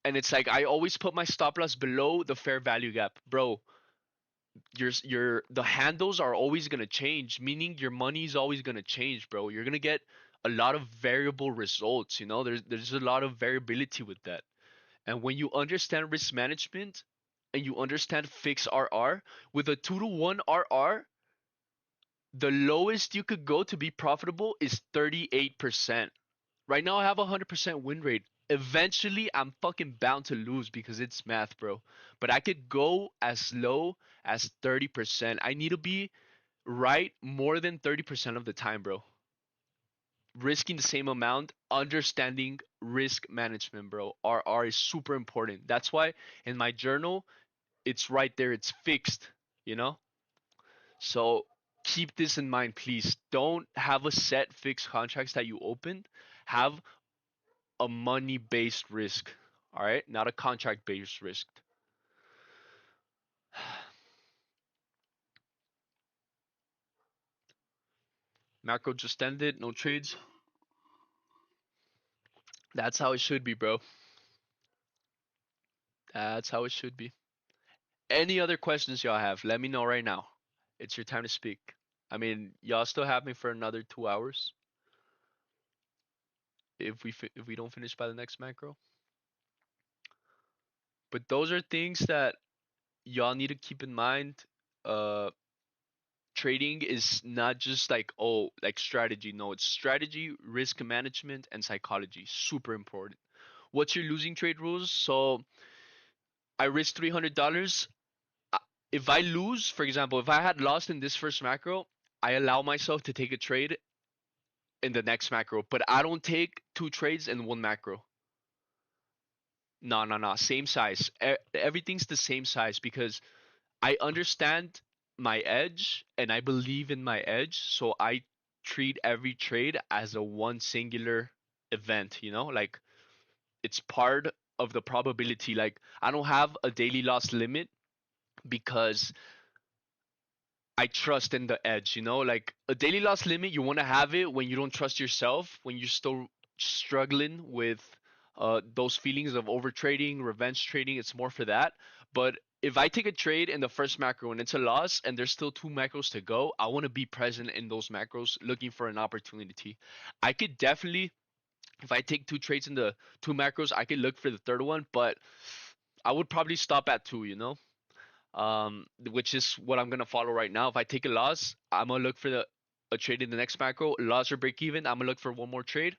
and it's like I always put my stop loss below the fair value gap, bro. Your the handles are always gonna change, meaning your money is always gonna change, bro. You're gonna get a lot of variable results, you know, there's a lot of variability with that. And when you understand risk management and you understand fixed RR, with a 2-to-1 RR, the lowest you could go to be profitable is 38%. Right now I have a 100% win rate. Eventually I'm fucking bound to lose because it's math, bro. But I could go as low as 30%. I need to be right more than 30% of the time, bro. Risking the same amount, understanding risk management, bro. RR is super important. That's why in my journal, it's right there, it's fixed, you know? So keep this in mind, please. Don't have a set fixed contracts that you open. Have a money based risk, all right? Not a contract based risk. Macro just ended, no trades. That's how it should be, bro. That's how it should be. Any other questions y'all have, let me know right now. It's your time to speak. I mean, y'all still have me for another 2 hours if we don't finish by the next macro. But those are things that y'all need to keep in mind. Uh, Trading is not just like oh like strategy. No, it's strategy, risk management, and psychology. Super important. What's your losing trade rules? So I risk $300. If I lose, for example, if I had lost in this first macro, I allow myself to take a trade in the next macro, but I don't take two trades in one macro. No, no, no. Same size. Everything's the same size because I understand my edge and I believe in my edge, so I treat every trade as a one singular event, like it's part of the probability. Like I don't have a daily loss limit because I trust in the edge, like a daily loss limit, you want to have it when you don't trust yourself, when you're still struggling with those feelings of over trading, revenge trading. It's more for that. But if I take a trade in the first macro and it's a loss and there's still two macros to go, I want to be present in those macros looking for an opportunity. I could definitely, if I take two trades in the two macros, I could look for the third one, but I would probably stop at two. Which is what I'm gonna follow right now. If I take a loss, I'm gonna look for a trade in the next macro. Loss or break even, I'm gonna look for one more trade.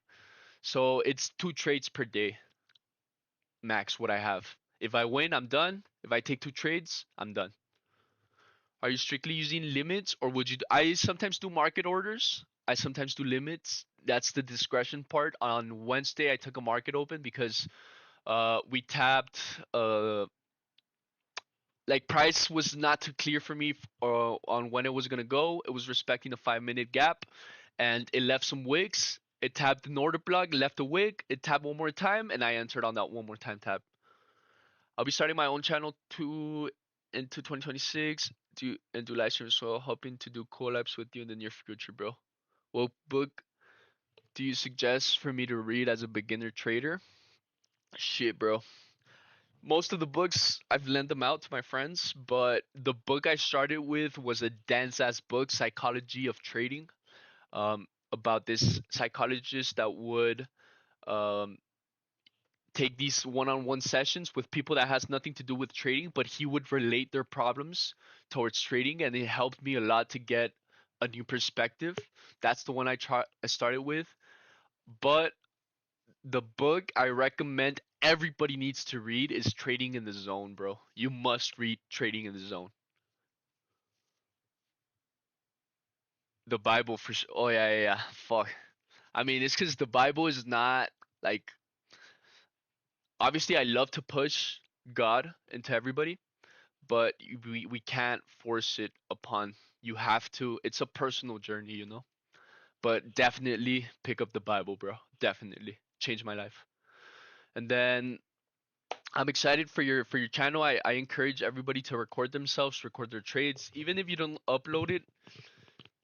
So it's two trades per day max. What I have. If I win, I'm done. If I take two trades, I'm done. Are you strictly using limits, or would you? I sometimes do market orders. I sometimes do limits. That's the discretion part. On Wednesday, I took a market open because we tapped like price was not too clear for me on when it was gonna go. It was respecting a 5 minute gap, and it left some wicks. It tapped the order block, left a wick. It tapped one more time, and I entered on that one more time tap. I'll be starting my own channel into 2026 do live streams, so hoping to do collabs with you in the near future, bro. What book do you suggest for me to read as a beginner trader? Shit, bro. Most of the books I've lent them out to my friends, but the book I started with was a dense ass book, Psychology of Trading, about this psychologist that would um, take these one-on-one sessions with people that has nothing to do with trading, but he would relate their problems towards trading, and it helped me a lot to get a new perspective. That's the one I started with, but the book I recommend everybody needs to read is Trading in the Zone, bro. You must read Trading in the Zone. The Bible for sure. Oh yeah, yeah, yeah. Fuck. I mean, it's because the Bible is not like. Obviously, I love to push God into everybody, but we can't force it upon. You have to. It's a personal journey. But definitely pick up the Bible, bro. Definitely changed my life. And then I'm excited for your channel. I encourage everybody to record themselves, record their trades, even if you don't upload it.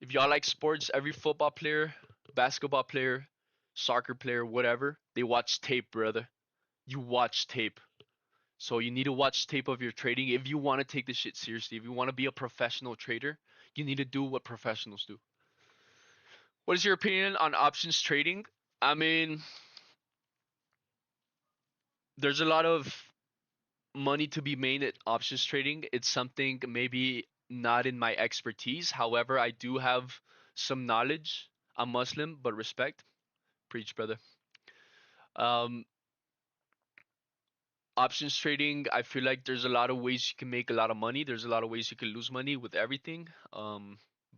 If y'all like sports, every football player, basketball player, soccer player, whatever, they watch tape, brother. You watch tape. So you need to watch tape of your trading if you want to take this shit seriously. If you want to be a professional trader, you need to do what professionals do. What is your opinion on options trading? I mean, there's a lot of money to be made at options trading. It's something maybe not in my expertise. However, I do have some knowledge. I'm Muslim, but respect. Preach, brother. Um, Options trading, I feel like there's a lot of ways you can make a lot of money. There's a lot of ways you can lose money with everything.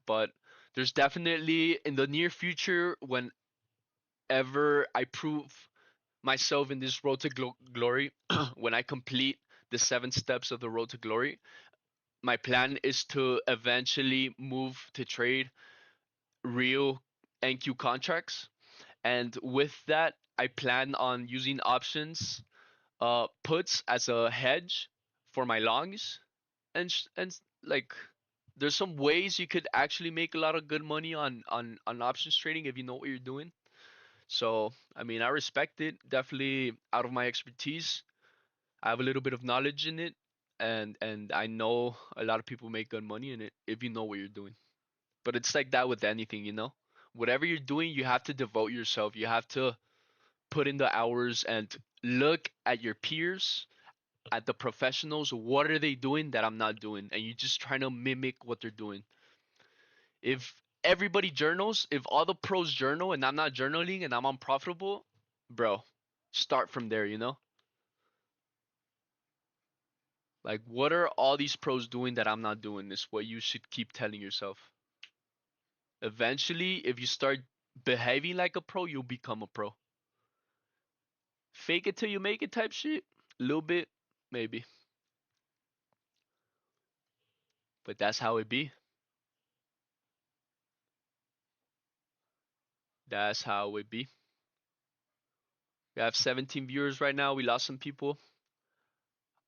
But there's definitely in the near future, whenever I prove myself in this road to glory, when I complete the 7 steps of the road to glory, my plan is to eventually move to trade real NQ contracts. And with that, I plan on using options puts as a hedge for my longs, and like there's some ways you could actually make a lot of good money on options trading if you know what you're doing. So I mean, I respect it. Definitely out of my expertise, I have a little bit of knowledge in it, and I know a lot of people make good money in it if you know what you're doing. But it's like that with anything. Whatever you're doing, you have to devote yourself. You have to put in the hours and look at your peers, at the professionals. What are they doing that I'm not doing? And you're just trying to mimic what they're doing. If everybody journals, if all the pros journal and I'm not journaling and I'm unprofitable, bro, start from there. Like, what are all these pros doing that I'm not doing? Is what you should keep telling yourself. Eventually, if you start behaving like a pro, you'll become a pro. Fake it till you make it type shit. A little bit, maybe. But that's how it be. That's how it be. We have 17 viewers right now. We lost some people.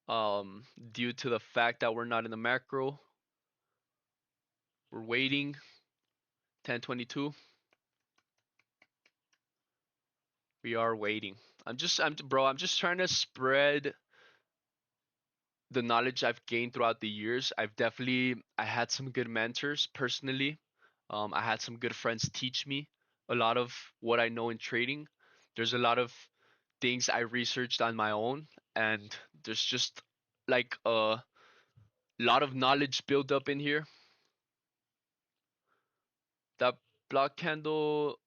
Due to the fact that we're not in the macro. We're waiting. 10:22. We are waiting. I'm just trying to spread the knowledge I've gained throughout the years. I had some good mentors personally. I had some good friends teach me a lot of what I know in trading. There's a lot of things I researched on my own, and there's just like a lot of knowledge built up in here. That block candle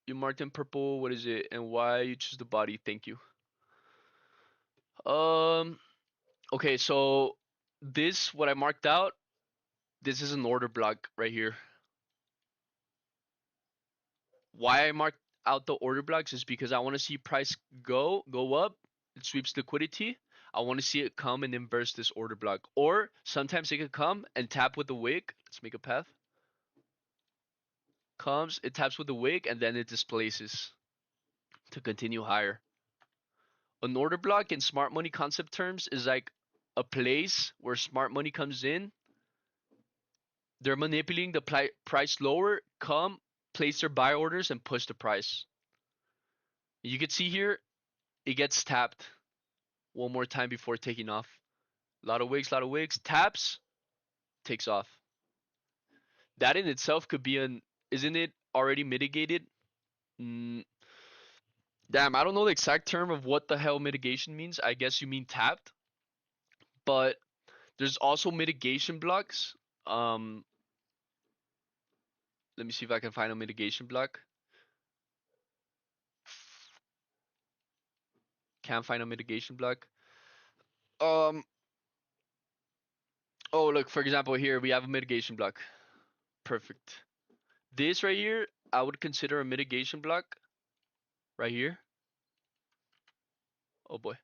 you marked in purple, what is it, and why you choose the body? Thank you. Um, okay, so this what I marked out. This is an order block right here. Why I marked out the order blocks is because I want to see price go up. It sweeps liquidity. I want to see it come and inverse this order block. Or sometimes it could come and tap with the wick. Let's make a path. Comes, it taps with the wick, and then it displaces to continue higher. An order block in smart money concept terms is like a place where smart money comes in. They're manipulating the price lower, come, place their buy orders, and push the price. You can see here, it gets tapped one more time before taking off. A lot of wicks, taps, takes off. That in itself could be isn't it already mitigated? Mm, damn, I don't know the exact term of what the hell mitigation means. I guess you mean tapped, but there's also mitigation blocks. Um, Let me see if I can find a mitigation block. Can't find a mitigation block. Um, oh look, for example, here we have a mitigation block. Perfect. This right here, I would consider a mitigation block. Right here. Oh boy.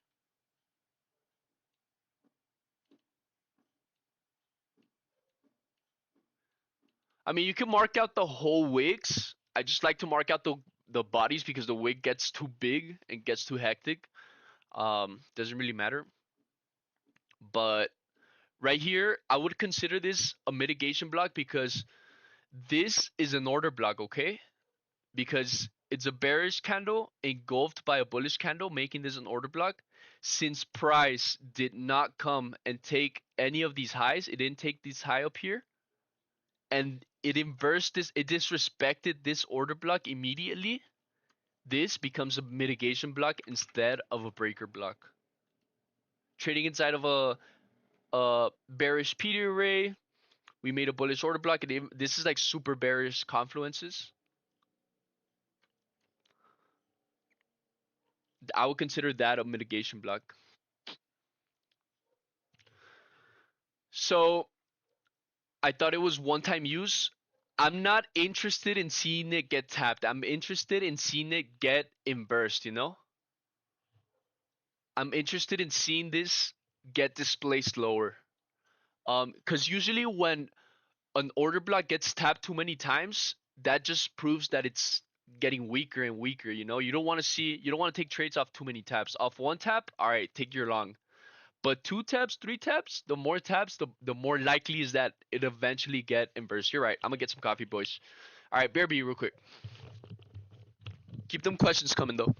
I mean, you can mark out the whole wigs. I just like to mark out the bodies because the wig gets too big and gets too hectic. Doesn't really matter. But right here, I would consider this a mitigation block because this is an order block, okay? Because it's a bearish candle engulfed by a bullish candle, making this an order block. Since price did not come and take any of these highs, it didn't take this high up here, and it inversed this, it disrespected this order block immediately. This becomes a mitigation block instead of a breaker block. Trading inside of a bearish PD array, we made a bullish order block. And this is like super bearish confluences. I would consider that a mitigation block. So I thought it was one-time use. I'm not interested in seeing it get tapped. I'm interested in seeing it get inversed, you know? I'm interested in seeing this get displaced lower. Because usually when an order block gets tapped too many times, that just proves that it's getting weaker and weaker, you know? You don't want to take trades off too many taps. Off one tap, all right, take your long. But two taps, three taps, the more taps, the more likely is that it eventually get inverse. You're right. I'm gonna get some coffee, boys. All right, bear real quick. Keep them questions coming though.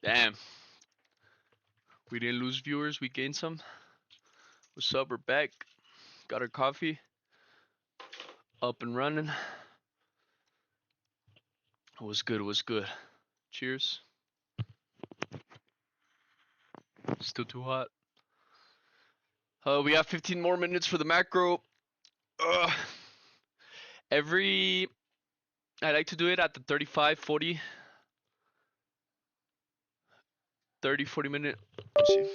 Damn. We didn't lose viewers. We gained some. What's up? We're back. Got our coffee. Up and running. What's good? What's good? Cheers. Still too hot. We have 15 more minutes for the macro. Ugh. I like to do it at the 35, 40, 30, 40 minute. Let's see.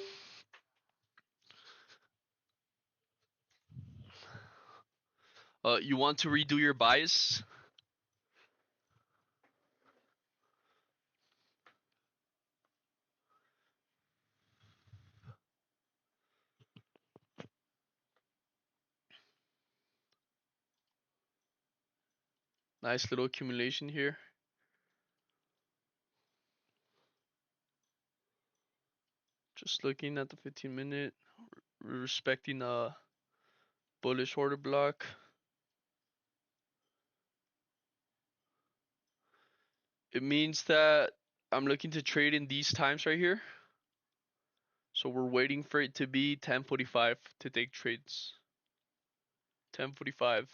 You want to redo your bias? Nice little accumulation here. Just looking at the 15 minute, respecting a bullish order block. It means that I'm looking to trade in these times right here. So we're waiting for it to be 10:45 to take trades. 10:45.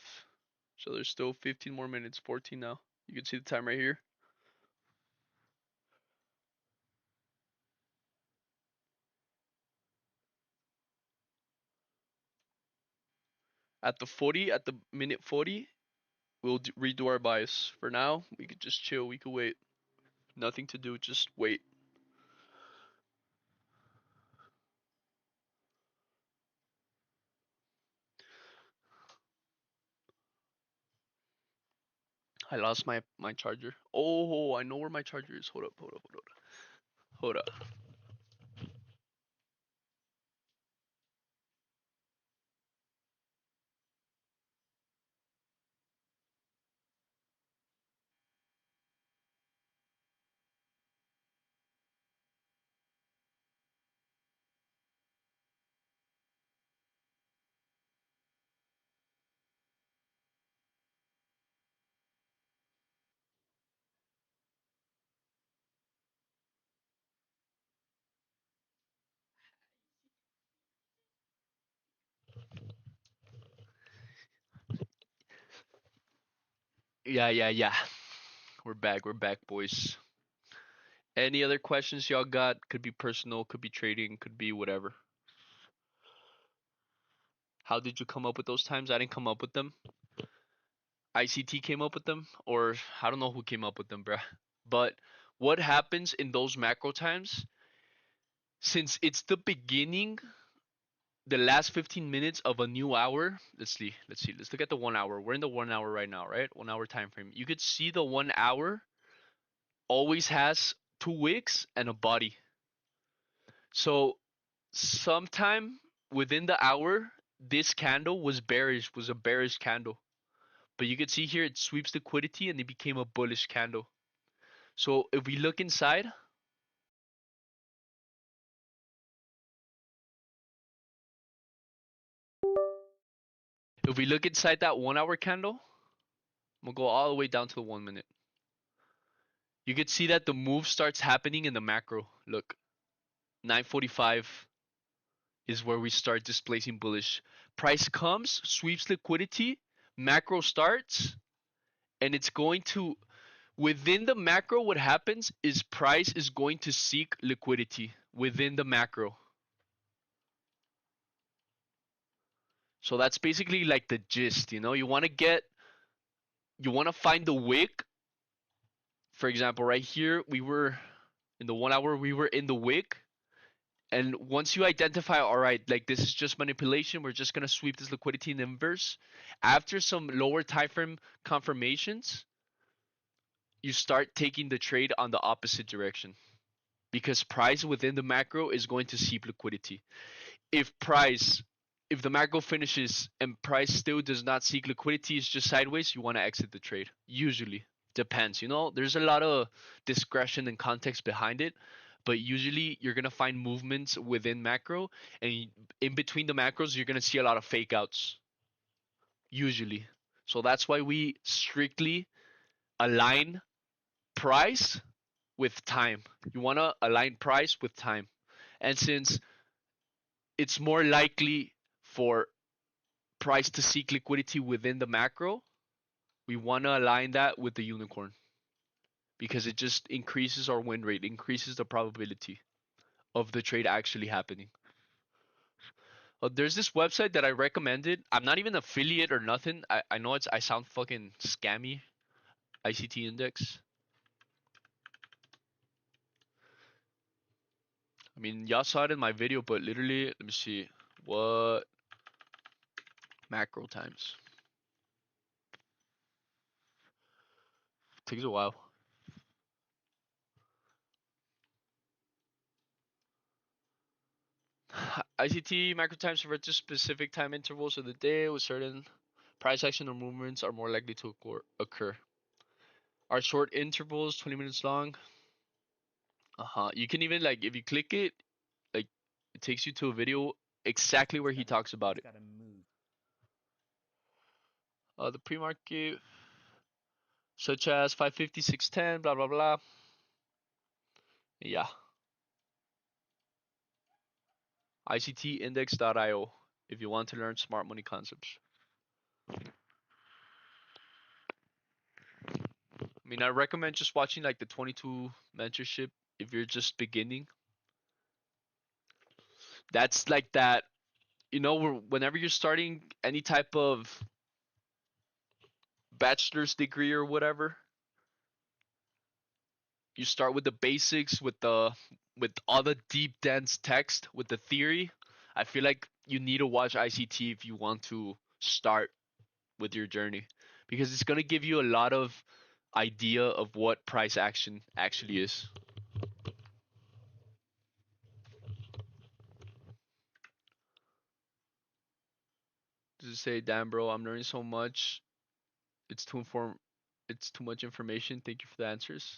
So there's still 15 more minutes, 14 now. You can see the time right here. At the minute 40, we'll redo our bias. For now, we could just chill. We could wait. Nothing to do, just wait. I lost my charger. Oh, I know where my charger is. Hold up. Hold up. Yeah. We're back, boys. Any other questions y'all got? Could be personal, could be trading, could be whatever. How did you come up with those times? I didn't come up with them. ICT came up with them, or I don't know who came up with them, bruh. But what happens in those macro times, since it's the beginning, the last 15 minutes of a new hour. Let's see. Let's look at the 1 hour. We're in the 1 hour right now, right? 1 hour time frame. You could see the 1 hour always has two wicks and a body. So sometime within the hour, this candle was bearish, was a bearish candle. But you can see here it sweeps liquidity and it became a bullish candle. So if we look inside, that 1 hour candle, we'll go all the way down to the 1 minute. You can see that the move starts happening in the macro. Look, 9:45 is where we start displacing bullish. Price comes, sweeps liquidity, macro starts, and it's going to, within the macro, what happens is price is going to seek liquidity within the macro. So that's basically like the gist, you want to find the wick. For example, right here, we were in the 1 hour, we were in the wick. And once you identify, all right, like this is just manipulation, we're just going to sweep this liquidity in inverse. After some lower time frame confirmations, you start taking the trade on the opposite direction, because price within the macro is going to seep liquidity. If the macro finishes and price still does not seek liquidity, it's just sideways, you want to exit the trade. Usually. Depends, there's a lot of discretion and context behind it, but usually you're going to find movements within macro, and in between the macros you're going to see a lot of fake outs usually. So that's why we strictly align price with time. You want to align price with time. And since it's more likely for price to seek liquidity within the macro, we want to align that with the unicorn because it just increases our win rate, increases the probability of the trade actually happening. There's this website that I recommended. I'm not even affiliate or nothing. I know I sound fucking scammy. ICT Index. I mean, y'all saw it in my video, but literally, let me see. What macro times? Takes a while. ICT macro times refer to specific time intervals of the day with certain price action or movements are more likely to occur. Our short intervals, 20 minutes long. You can even like if you click it, like it takes you to a video exactly where he talks about it. The pre-market, such as 550, 610, blah blah blah. Yeah, ICTindex.io if you want to learn smart money concepts. I mean, I recommend just watching like the 22 mentorship if you're just beginning. That's like that, whenever you're starting any type of bachelor's degree or whatever, you start with the basics, with all the deep dense text, with the theory. I feel like you need to watch ICT if you want to start with your journey because it's going to give you a lot of idea of what price action actually is. Does it say, damn bro, I'm learning so much. It's too inform it's too much information. Thank you for the answers.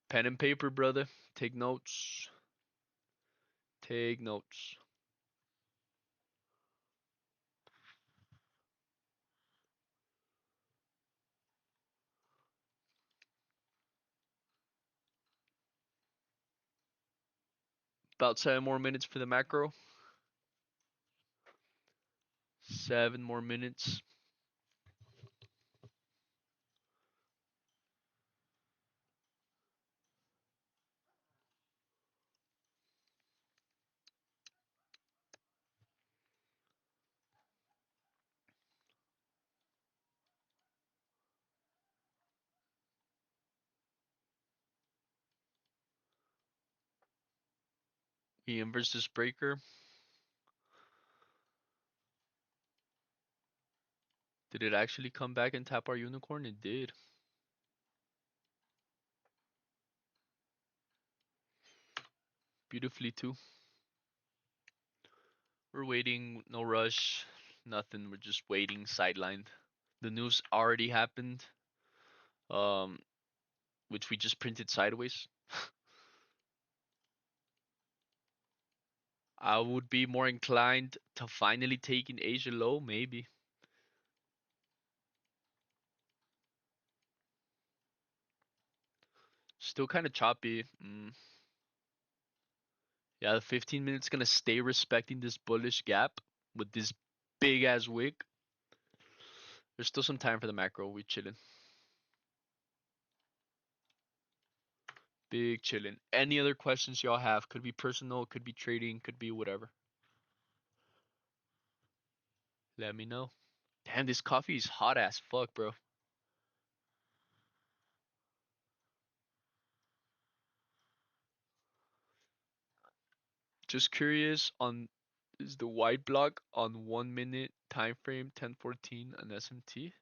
Pen and paper, brother. Take notes. Take notes. About 7 more minutes for the macro. 7 more minutes. EM versus breaker. Did it actually come back and tap our unicorn? It did. Beautifully too. We're waiting, no rush, nothing. We're just waiting, sidelined. The news already happened, um, which we just printed sideways. I would be more inclined to finally take in Asia low, maybe. Still kind of choppy. Yeah, the 15 minutes gonna stay respecting this bullish gap with this big ass wick. There's still some time for the macro. We chilling. Big chilling. Any other questions y'all have? Could be personal, could be trading, could be whatever. Let me know. Damn, this coffee is hot as fuck, bro. Just curious on is the white block on 1 minute time frame 1014 on SMT?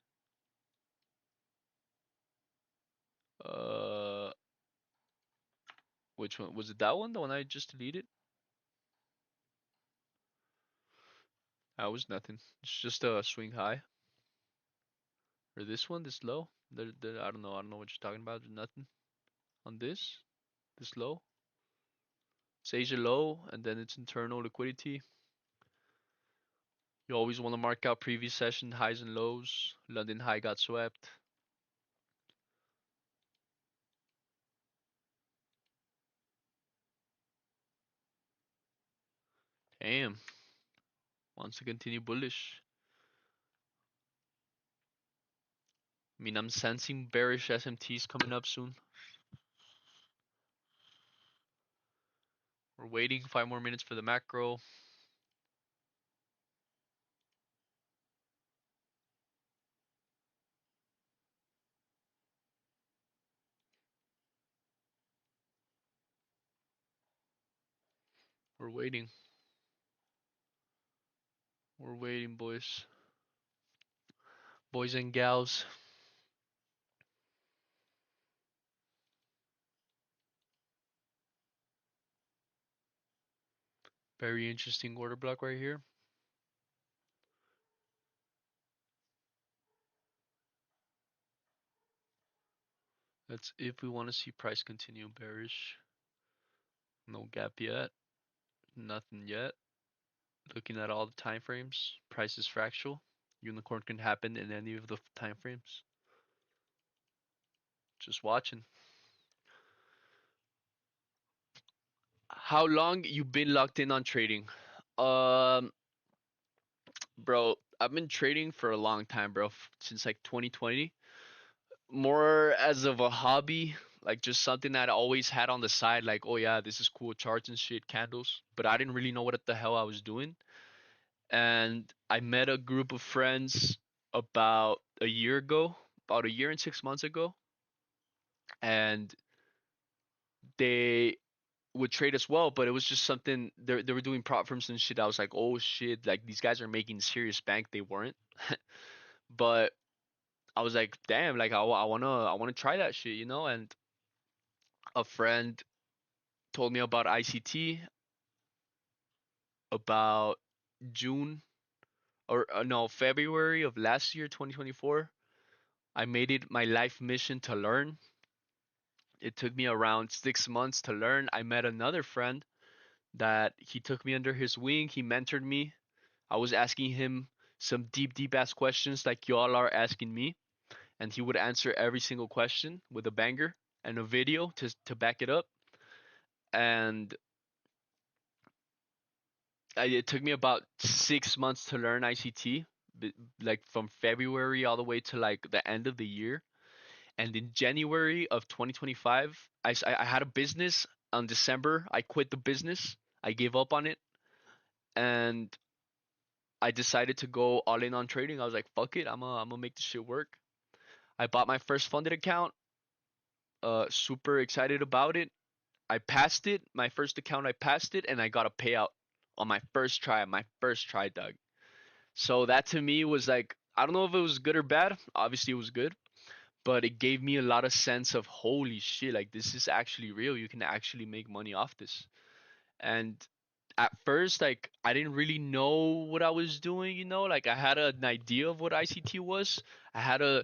Uh, which one was it? That one, the one I just deleted? That was nothing. It's just a swing high. Or this one, this low. I don't know. I don't know what you're talking about. There's nothing on this low. It's Asia low, and then it's internal liquidity. You always want to mark out previous session highs and lows. London high got swept. Damn. Wants to continue bullish. I mean, I'm sensing bearish SMTs coming up soon. We're waiting 5 more minutes for the macro. We're waiting. We're waiting, boys. Boys and gals. Very interesting order block right here. That's if we want to see price continue bearish. No gap yet. Nothing yet. Looking at all the time frames, price is fractal. Unicorn can happen in any of the time frames. Just watching. How long you been locked in on trading? Um, bro, I've been trading for a long time, bro, since like 2020. More as of a hobby, like just something that I always had on the side, like, oh yeah, this is cool, charts and shit, candles. But I didn't really know what the hell I was doing. And I met a group of friends about a year ago, about a year and 6 months ago, and they would trade as well, but it was just something they were doing prop firms and shit. I was like, oh shit, like these guys are making serious bank. They weren't, but I was like, damn, like I wanna try that shit, you know. And a friend told me about ICT about June or no February of last year, 2024. I made it my life mission to learn. It took me around 6 months to learn. I met another friend that he took me under his wing. He mentored me. I was asking him some deep ass questions like y'all are asking me, and he would answer every single question with a banger and a video to back it up. And it took me about 6 months to learn ICT, like from February all the way to like the end of the year. And in January of 2025, I had a business. On December, I quit the business. I gave up on it, and I decided to go all in on trading. I was like, fuck it, I'm gonna make this shit work. I bought my first funded account. Super excited about it. I passed it. My first account, I passed it, and I got a payout on my first try. My first try, Doug. So that to me was like, I don't know if it was good or bad. Obviously, it was good, but it gave me a lot of sense of holy shit, like this is actually real. You can actually make money off this. And at first, like I didn't really know what I was doing, you know, like I had an idea of what ICT was. I had a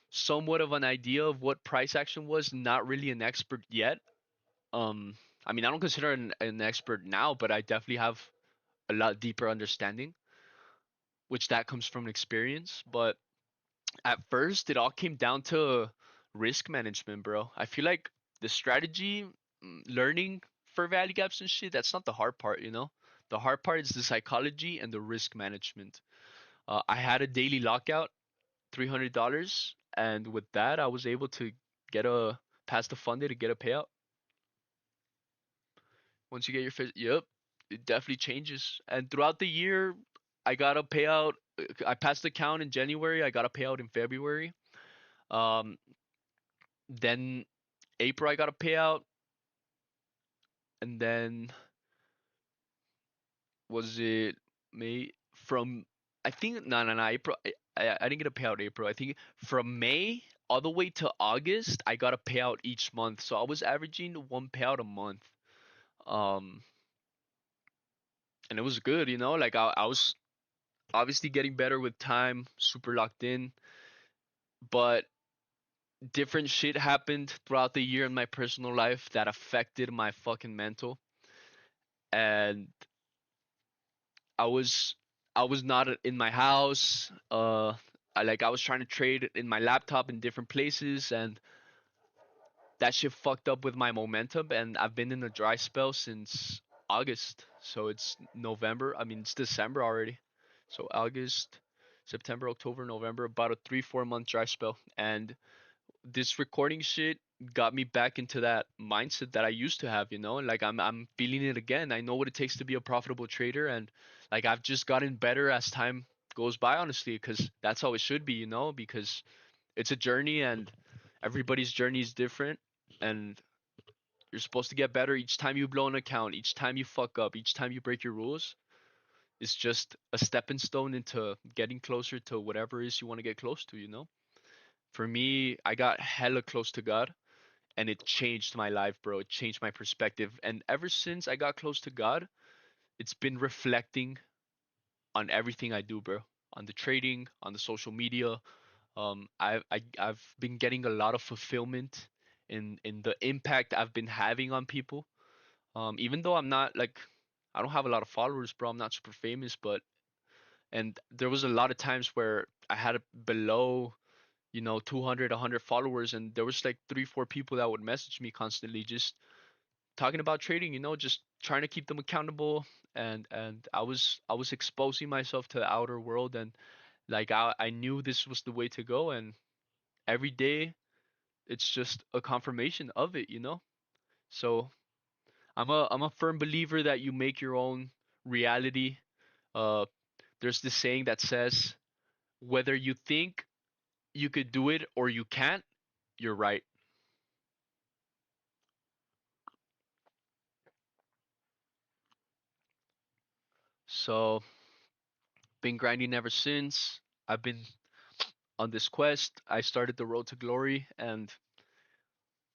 somewhat of an idea of what price action was, not really an expert yet. Um, I mean, I don't consider an expert now, but I definitely have a lot deeper understanding, which that comes from experience. But at first, it all came down to risk management, bro. I feel like the strategy, learning for value gaps and shit, that's not the hard part, you know? The hard part is the psychology and the risk management. I had a daily lockout, $300, and with that, I was able to get a pass the funded to get a payout. Once you get your first, yep, it definitely changes. And throughout the year, I got a payout. I passed the count in January. I got a payout in February. Um, then April I got a payout, and then was it May from I think no April I didn't get a payout April. I think from May all the way to August I got a payout each month. So I was averaging one payout a month. Um and it was good, you know, like I was obviously getting better with time, super locked in, but different shit happened throughout the year in my personal life that affected my fucking mental. And I was I was not in my house. I was trying to trade in my laptop in different places, and that shit fucked up with my momentum. And I've been in a dry spell since August, so it's November. I mean, it's December already. So August, September, October, November, about a 3 4 month dry spell. And this recording shit got me back into that mindset that I used to have, like I'm feeling it again. I know what it takes to be a profitable trader, and like I've just gotten better as time goes by, honestly, because that's how it should be, because it's a journey and everybody's journey is different, and you're supposed to get better each time you blow an account, each time you fuck up, each time you break your rules. It's just a stepping stone into getting closer to whatever it is you want to get close to, For me, I got hella close to God, and it changed my life, bro. It changed my perspective. And ever since I got close to God, it's been reflecting on everything I do, bro. On the trading, on the social media. I've been getting a lot of fulfillment in the impact I've been having on people. Even though I'm not like I don't have a lot of followers, bro. I'm not super famous, but and there was a lot of times where I had below 200 100 followers, and there was like 3 4 people that would message me constantly just talking about trading, just trying to keep them accountable. And I was exposing myself to the outer world, and like I knew this was the way to go, and every day it's just a confirmation of it. So I'm a firm believer that you make your own reality. There's this saying that says whether you think you could do it or you can't, you're right. So been grinding ever since. I've been on this quest. I started the road to glory, and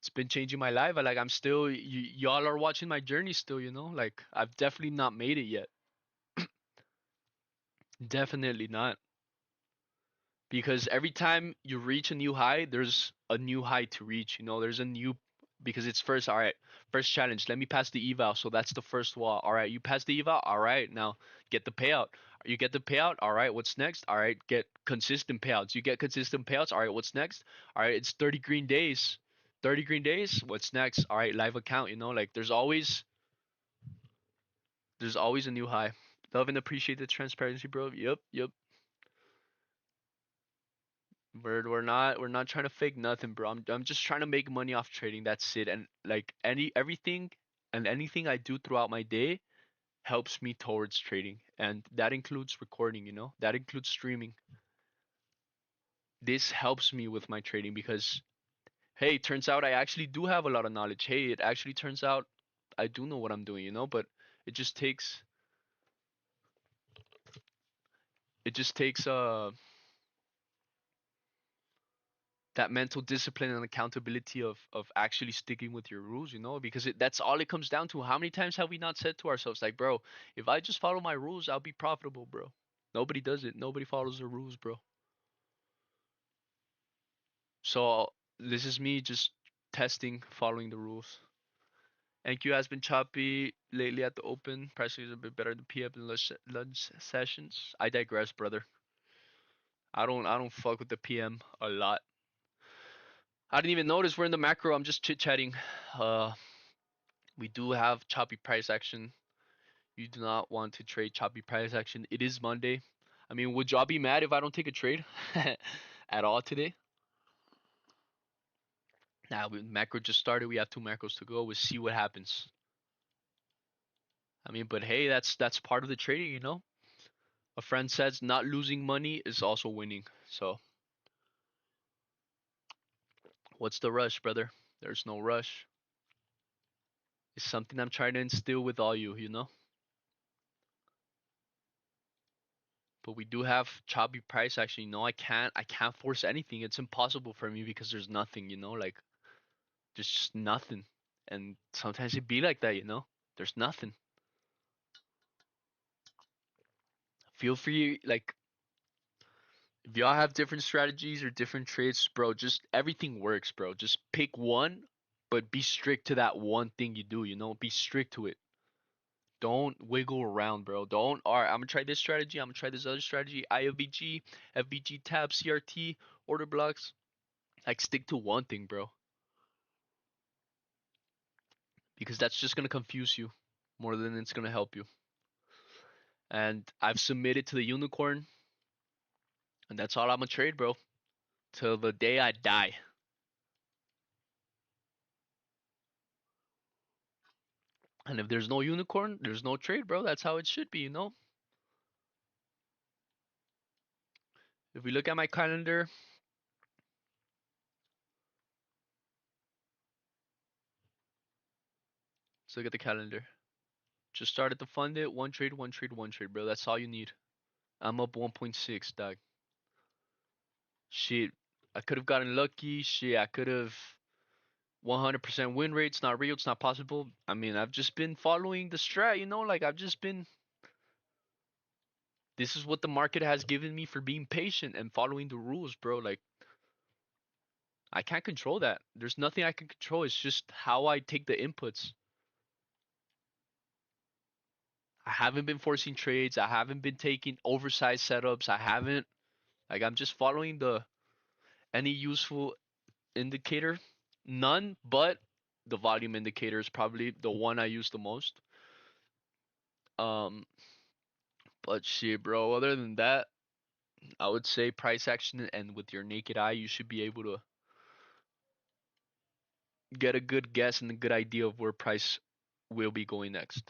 it's been changing my life. Like I'm still, y'all are watching my journey still. Like I've definitely not made it yet. Definitely not, because every time you reach a new high, there's a new high to reach. There's a new because it's first. All right, first challenge. Let me pass the eval. So that's the first wall. All right, you pass the eval. All right, now get the payout. You get the payout. All right, what's next? All right, get consistent payouts. You get consistent payouts. All right, what's next? All right, it's 30 green days. 30 green days. What's next? All right, live account. Like there's always a new high. Love and appreciate the transparency, bro. Yep, yep. We're not trying to fake nothing, bro. I'm just trying to make money off trading. That's it. And like everything and anything I do throughout my day helps me towards trading. And that includes recording, That includes streaming. This helps me with my trading because hey, turns out I actually do have a lot of knowledge. Hey, it actually turns out I do know what I'm doing, but it just takes it just takes that mental discipline and accountability of actually sticking with your rules, because that's all it comes down to. How many times have we not said to ourselves, like, bro, if I just follow my rules, I'll be profitable, bro? Nobody does it. Nobody follows the rules, bro. So this is me just testing, following the rules. NQ has been choppy lately at the open. Pricing is a bit better than PM and lunch sessions. I digress, brother. I don't fuck with the PM a lot. I didn't even notice we're in the macro. I'm just chit chatting. Uh, we do have choppy price action. You do not want to trade choppy price action. It is Monday. I mean, would y'all be mad if I don't take a trade at all today? Nah, macro just started. We have 2 macros to go. We'll see what happens. I mean, but hey, that's part of the trading. A friend says not losing money is also winning. So what's the rush, brother? There's no rush. It's something I'm trying to instill with all you. But we do have choppy price action. I can't force anything. It's impossible for me because there's nothing. Like there's just nothing. And sometimes it be like that. There's nothing. Feel free, like, if y'all have different strategies or different trades, bro, just everything works, bro. Just pick one, but be strict to that one thing you do. Be strict to it. Don't wiggle around, bro. Don't, all right, I'm gonna try this strategy. I'm gonna try this other strategy. IFVG, FVG tab, CRT, order blocks. Like, stick to one thing, bro. Because that's just gonna confuse you more than it's gonna help you. And I've submitted to the unicorn, and that's all I'm gonna trade, bro, till the day I die. And if there's no unicorn, there's no trade, bro. That's how it should be, you know? If we look at my calendar, let's look at the calendar. Just started to fund it. One trade, one trade, one trade, bro. That's all you need. I'm up 1.6, dog. Shit, I could have gotten lucky. Shit, I could have 100% win rate. It's not real. It's not possible. I mean, I've just been following the strat, you know? Like, I've just been. This is what the market has given me for being patient and following the rules, bro. Like, I can't control that. There's nothing I can control. It's just how I take the inputs. I haven't been forcing trades. I haven't been taking oversized setups. I haven't. Like, I'm just following the any useful indicator. None, but the volume indicator is probably the one I use the most. Um, but shit, bro. Other than that, I would say price action and with your naked eye, you should be able to get a good guess and a good idea of where price will be going next.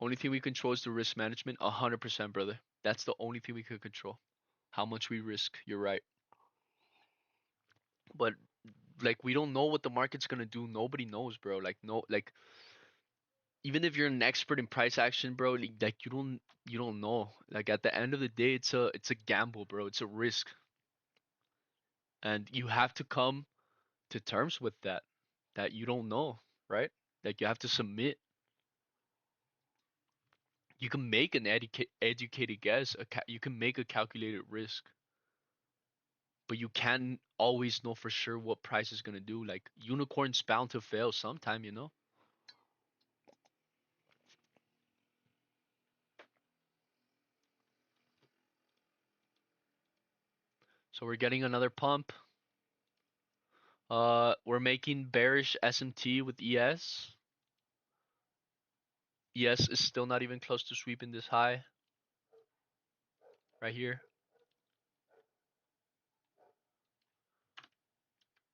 Only thing we control is the risk management. 100%, brother. That's the only thing we could control. How much we risk. You're right. But like we don't know what the market's gonna do. Nobody knows, bro. Like no, like even if you're an expert in price action, bro, like you don't know. Like at the end of the day, it's a gamble, bro. It's a risk, and you have to come to terms with that you don't know, right? Like you have to submit. You can make an educated guess. You can make a calculated risk, but you can't always know for sure what price is gonna do. Like unicorn's bound to fail sometime, you know. So we're getting another pump. We're making bearish SMT with ES. ES is still not even close to sweeping this high right here.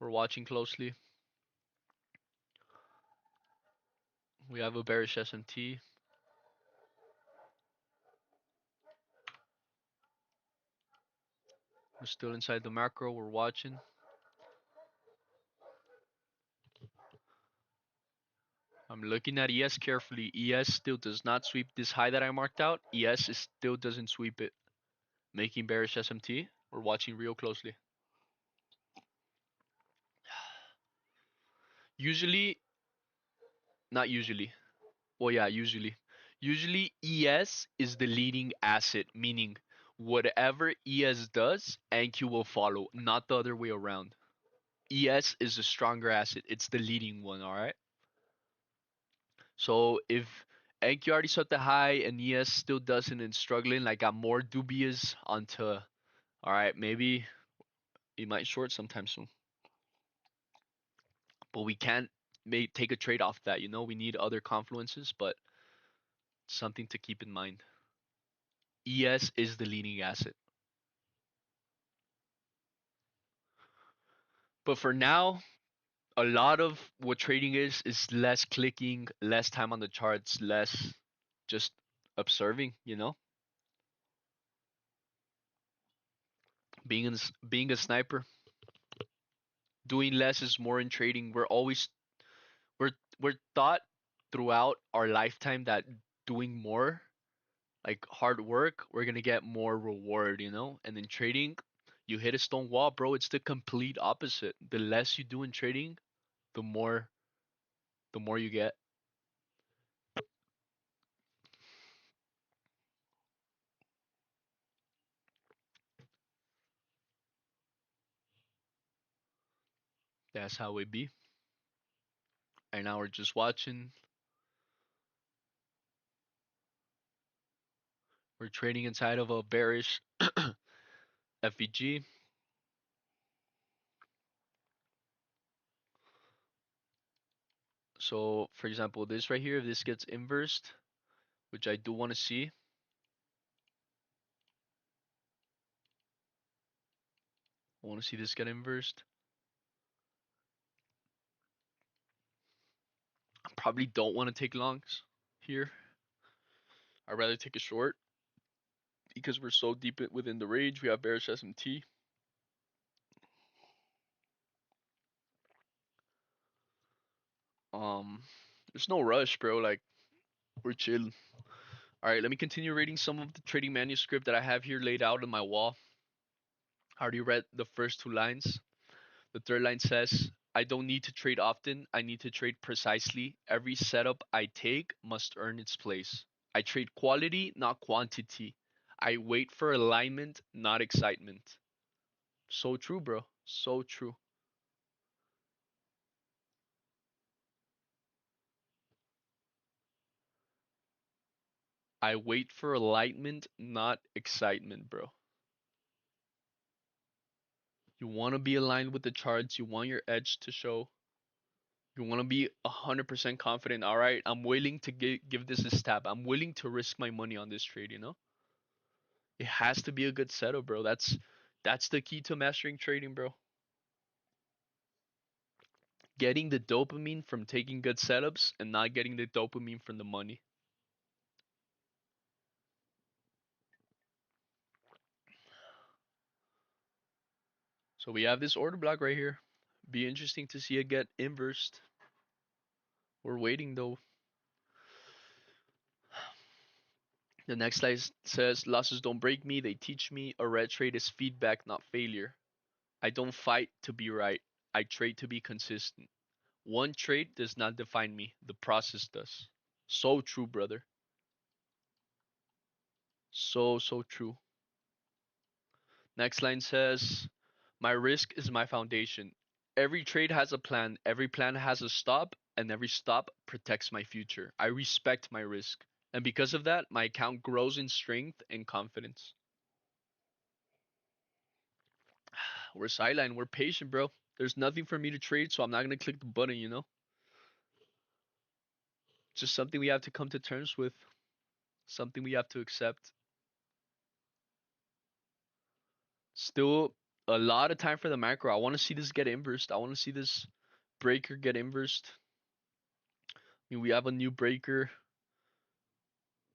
We're watching closely. We have a bearish SMT. We're still inside the macro. We're watching. I'm looking at ES carefully. ES still does not sweep this high that I marked out. Still doesn't sweep it. Making bearish SMT. We're watching real closely. Usually, not usually. Well, yeah, usually. Usually ES is the leading asset, meaning whatever ES does, NQ will follow, not the other way around. ES is a stronger asset. It's the leading one, all right? So if NQ already set the high and ES still doesn't and struggling, like I'm more dubious onto, all right, maybe he might short sometime soon. But we can't take a trade off that, you know? We need other confluences, but something to keep in mind. ES is the leading asset. But for now, a lot of what trading is less clicking, less time on the charts, less just observing, you know? Being a sniper, doing less is more in trading. We're taught throughout our lifetime that doing more, like hard work, we're gonna get more reward, you know? And in trading, you hit a stone wall, bro. It's the complete opposite. The less you do in trading, the more the more you get. That's how it be. And now we're just watching. We're trading inside of a bearish FVG. So, for example, this right here, if this gets inversed, which I do want to see, I want to see this get inversed. I probably don't want to take longs here. I'd rather take a short because we're so deep within the range. We have bearish SMT. Um, there's no rush, bro. Like, we're chilling. All right, let me continue reading some of the trading manuscript that I have here laid out on my wall. I already read the first two lines. The third line says, I don't need to trade often. I need to trade precisely. Every setup I take must earn its place. I trade quality, not quantity. I wait for alignment, not excitement. So true, bro. So true. I wait for alignment, not excitement, bro. You want to be aligned with the charts. You want your edge to show. You want to be 100% confident. All right, I'm willing to give this a stab. I'm willing to risk my money on this trade, you know? It has to be a good setup, bro. That's the key to mastering trading, bro. Getting the dopamine from taking good setups and not getting the dopamine from the money. So we have this order block right here. Be interesting to see it get inversed. We're waiting though. The next slide says losses don't break me, they teach me. A red trade is feedback, not failure. I don't fight to be right. I trade to be consistent. One trade does not define me. The process does. So true, brother. So true. Next line says, my risk is my foundation. Every trade has a plan, every plan has a stop, and every stop protects my future. I respect my risk. And because of that, my account grows in strength and confidence. We're sidelined, we're patient, bro. There's nothing for me to trade, so I'm not going to click the button, you know? It's just something we have to come to terms with, something we have to accept. Still a lot of time for the macro. I want to see this get inversed. I want to see this breaker get inversed. I mean, we have a new breaker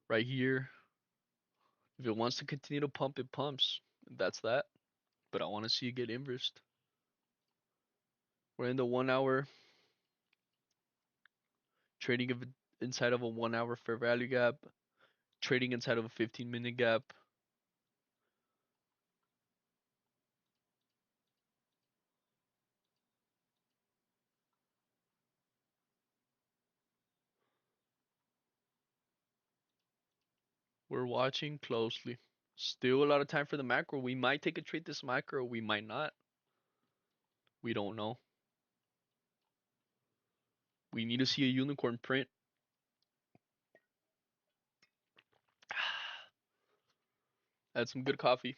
right here. If it wants to continue to pump, it pumps. That's that. But I want to see it get inversed. We're in the 1 hour, trading inside of a 1 hour fair value gap, trading inside of a 15-minute gap. We're watching closely. Still a lot of time for the macro. We might take a trade this macro, we might not. We don't know. We need to see a unicorn print. Had some good coffee.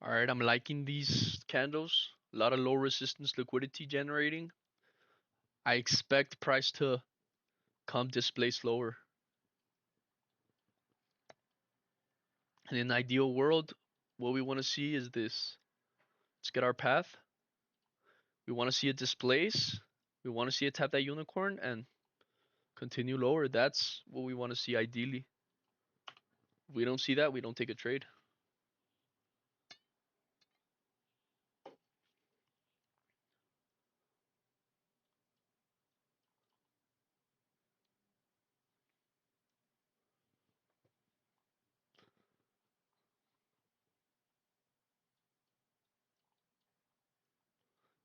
All right, I'm liking these candles. A lot of low resistance liquidity generating. I expect price to come displace lower. In an ideal world, what we want to see is this. Let's get our path. We want to see it displace. We want to see it tap that unicorn and continue lower. That's what we want to see ideally. If we don't see that, we don't take a trade.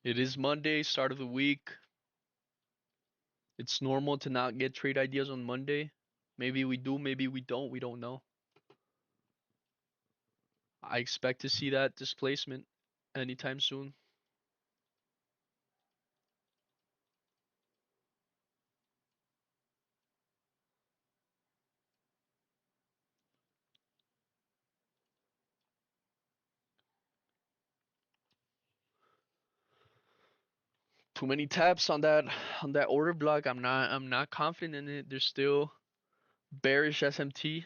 It is Monday, start of the week. It's normal to not get trade ideas on Monday. Maybe we do, maybe we don't. We don't know. I expect to see that displacement anytime soon. Too many taps on that order block. I'm not confident in it. There's still bearish SMT.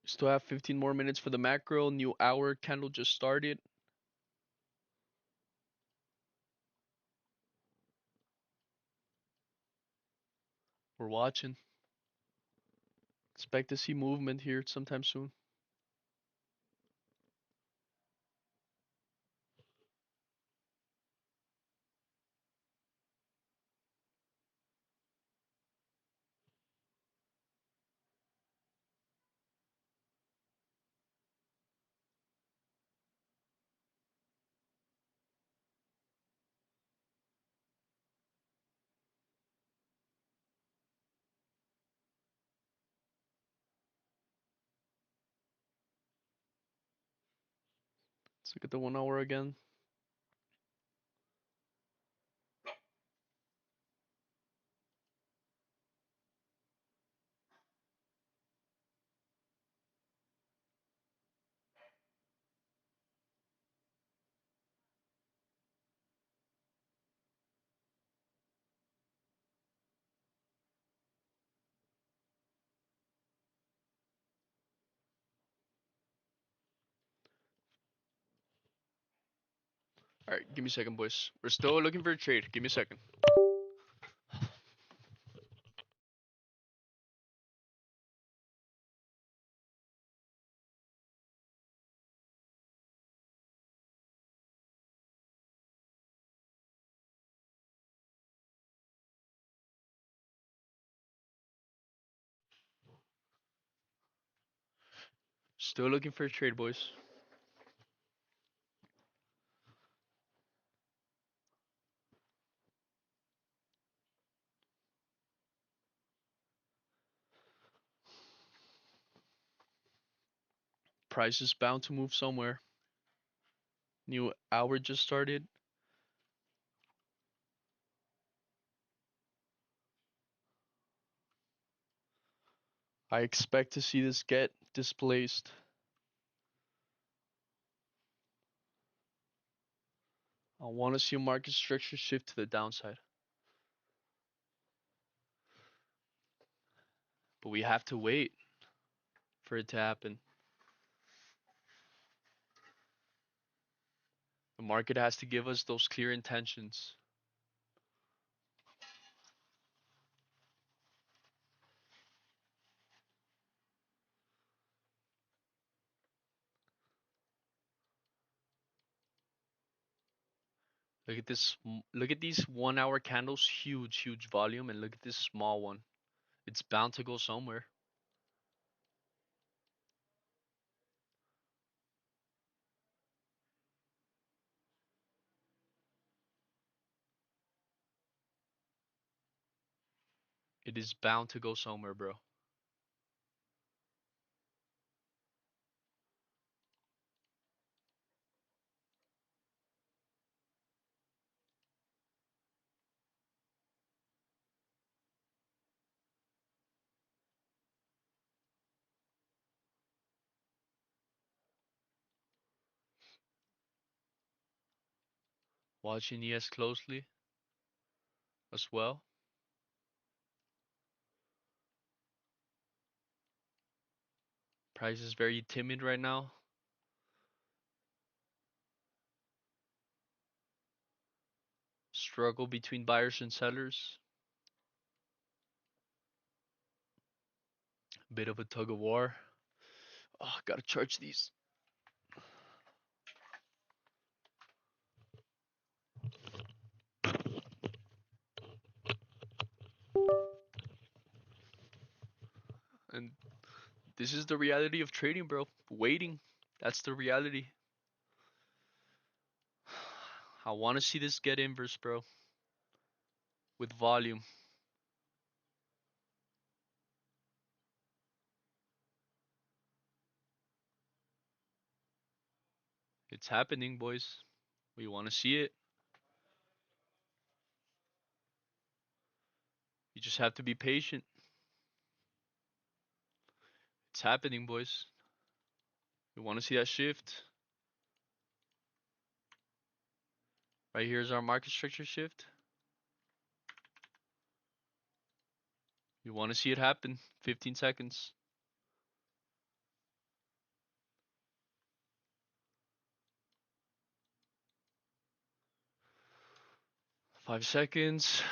Still have 15 more minutes for the macro. New hour candle just started. We're watching. Expect to see movement here sometime soon. Let's look at the 1 hour again. All right, give me a second, boys. We're still looking for a trade. Give me a second. Still looking for a trade, boys. Price is bound to move somewhere. New hour just started. I expect to see this get displaced. I want to see a market structure shift to the downside. But we have to wait for it to happen. The market has to give us those clear intentions. Look at this. Look at these 1 hour candles. Huge, huge volume. And look at this small one. It's bound to go somewhere. It is bound to go somewhere, bro. Watching ES closely as well. Price is very timid right now. Struggle between buyers and sellers. Bit of a tug of war. Oh, gotta charge these. And this is the reality of trading, bro. Waiting. That's the reality. I want to see this get inverse, bro. With volume. It's happening, boys. We want to see it. You just have to be patient. It's happening, boys. You want to see that shift? Right here's our market structure shift. You want to see it happen? 15 seconds. 5 seconds.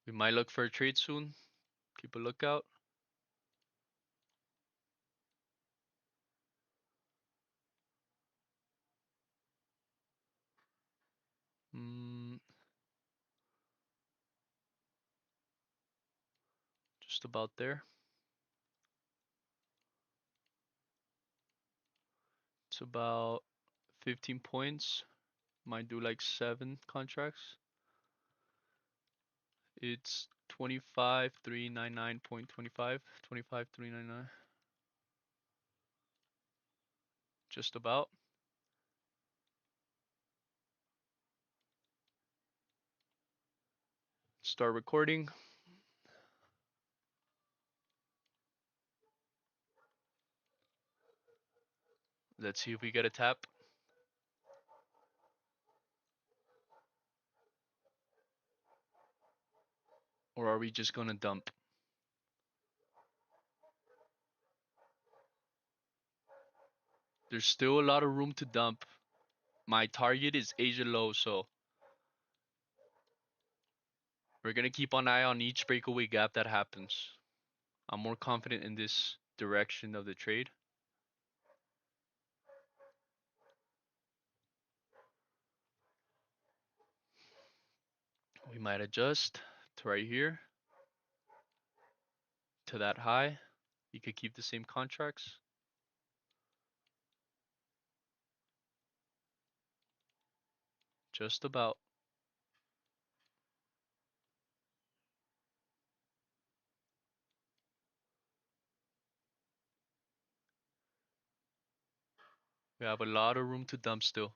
We might look for a trade soon. Keep a lookout. Just about there. It's about 15 points. Might do like 7 contracts. It's 25,399.25. 25,399. Just about. Start recording. Let's see if we get a tap. Or are we just gonna dump? There's still a lot of room to dump. My target is Asia low, so we're gonna keep an eye on each breakaway gap that happens. I'm more confident in this direction of the trade. We might adjust to right here, to that high. You could keep the same contracts. Just about. We have a lot of room to dump still.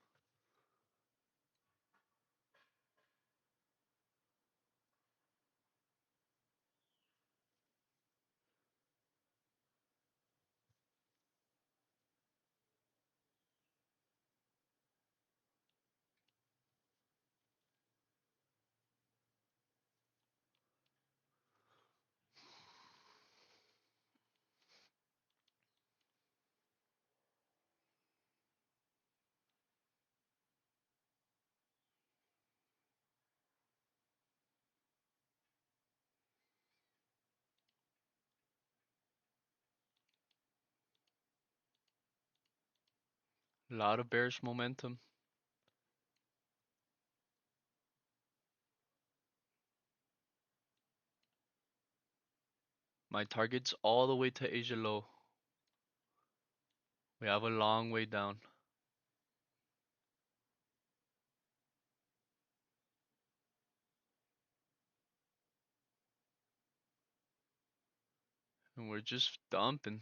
A lot of bearish momentum. My target's all the way to Asia low. We have a long way down. And we're just dumping.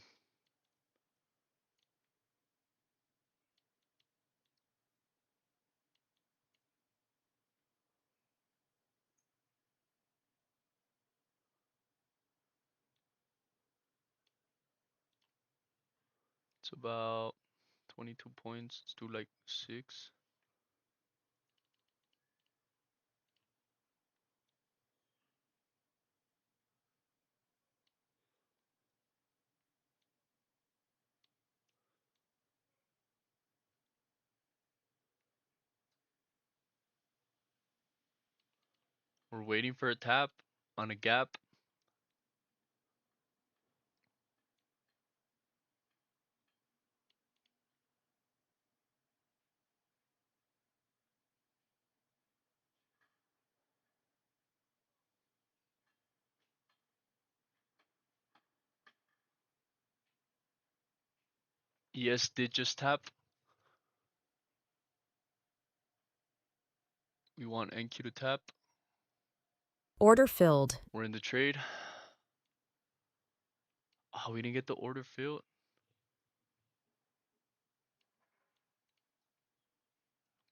It's about 22 points. Let's do like 6. We're waiting for a tap on a gap. ES did just tap. We want NQ to tap. Order filled. We're in the trade. Oh, we didn't get the order filled.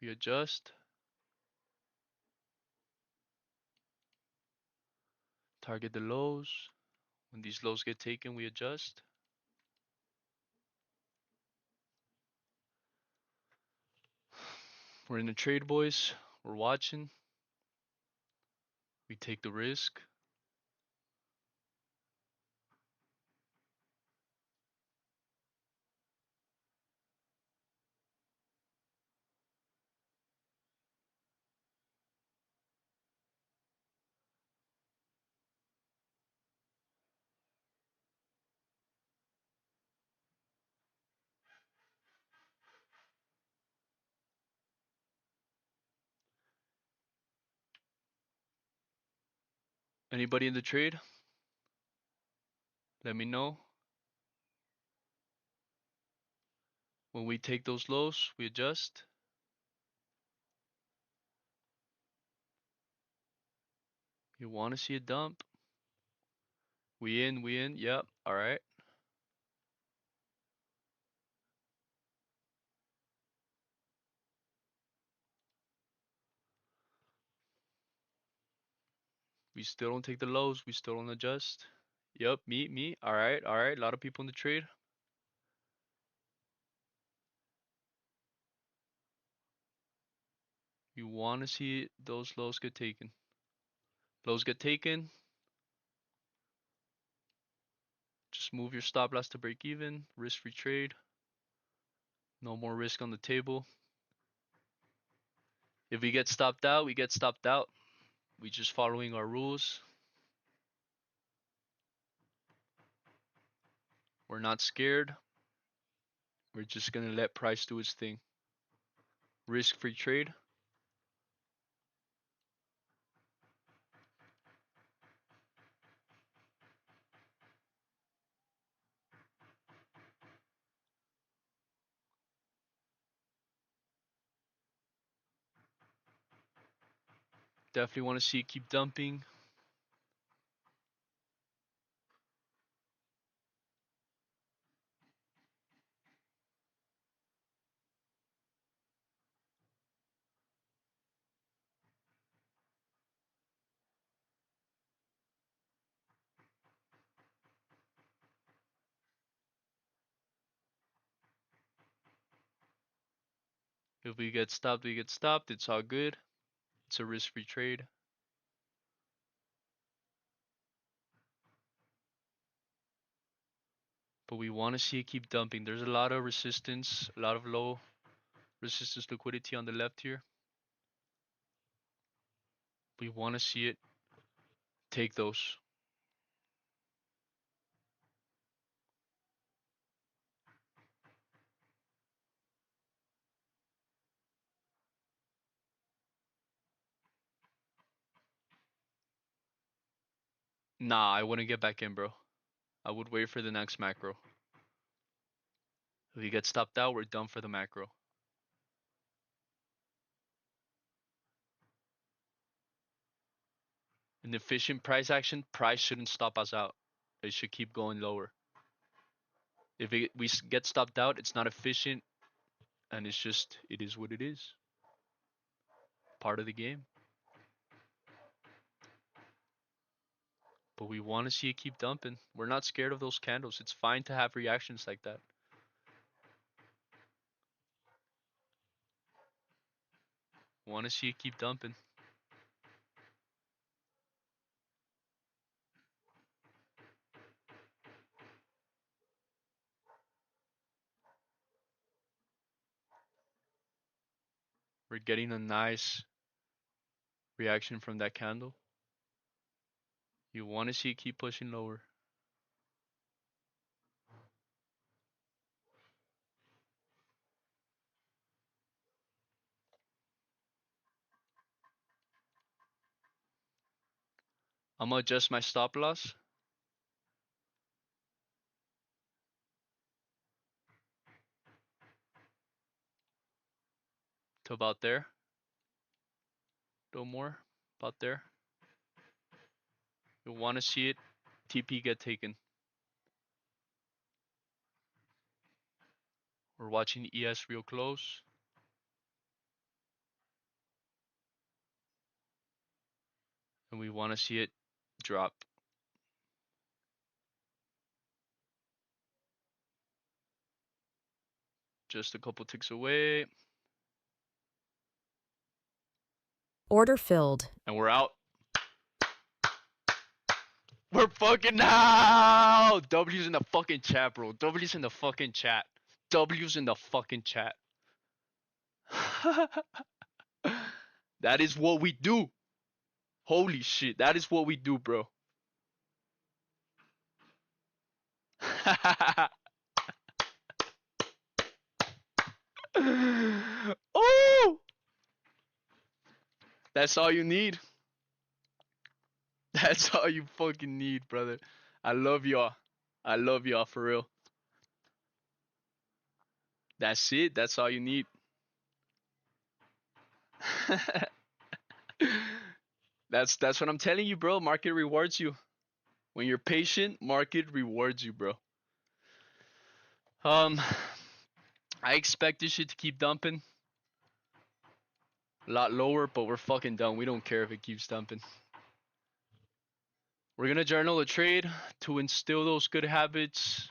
We adjust. Target the lows. When these lows get taken, we adjust. We're in the trade, boys. We're watching. We take the risk. Anybody in the trade? Let me know. When we take those lows, we adjust. You want to see a dump? We in, we in. Yep. All right. We still don't take the lows. We still don't adjust. Yep. Me. All right. All right. A lot of people in the trade. You want to see those lows get taken. Lows get taken. Just move your stop loss to break even. Risk-free trade. No more risk on the table. If we get stopped out, we get stopped out. We just following our rules. We're not scared. We're just gonna let price do its thing. Risk-free trade. Definitely want to see it keep dumping. If we get stopped, we get stopped. It's all good. It's a risk-free trade. But we want to see it keep dumping. There's a lot of resistance, a lot of low resistance liquidity on the left here. We want to see it take those. Nah, I wouldn't get back in, bro. I would wait for the next macro. If we get stopped out, we're done for the macro. An efficient price action, price shouldn't stop us out. It should keep going lower. If we get stopped out, it's not efficient, and it's just, it is what it is. Part of the game. But we want to see it keep dumping. We're not scared of those candles. It's fine to have reactions like that. Want to see it keep dumping. We're getting a nice reaction from that candle. You want to see it keep pushing lower. I'm gonna adjust my stop loss to about there. A little more, about there. You want to see it TP get taken. We're watching ES real close. and we want to see it drop. Just a couple ticks away. Order filled. And we're out. We're fucking out. W's in the fucking chat, bro. W's in the fucking chat. W's in the fucking chat. That is what we do. Holy shit. That is what we do, bro. Oh! That's all you need. That's all you fucking need, brother. I love y'all. I love y'all for real. That's it. That's all you need. That's what I'm telling you, bro. Market rewards you. When you're patient, market rewards you, bro. I expect this shit to keep dumping. A lot lower, but we're fucking done. We don't care if it keeps dumping. We're gonna journal a trade to instill those good habits.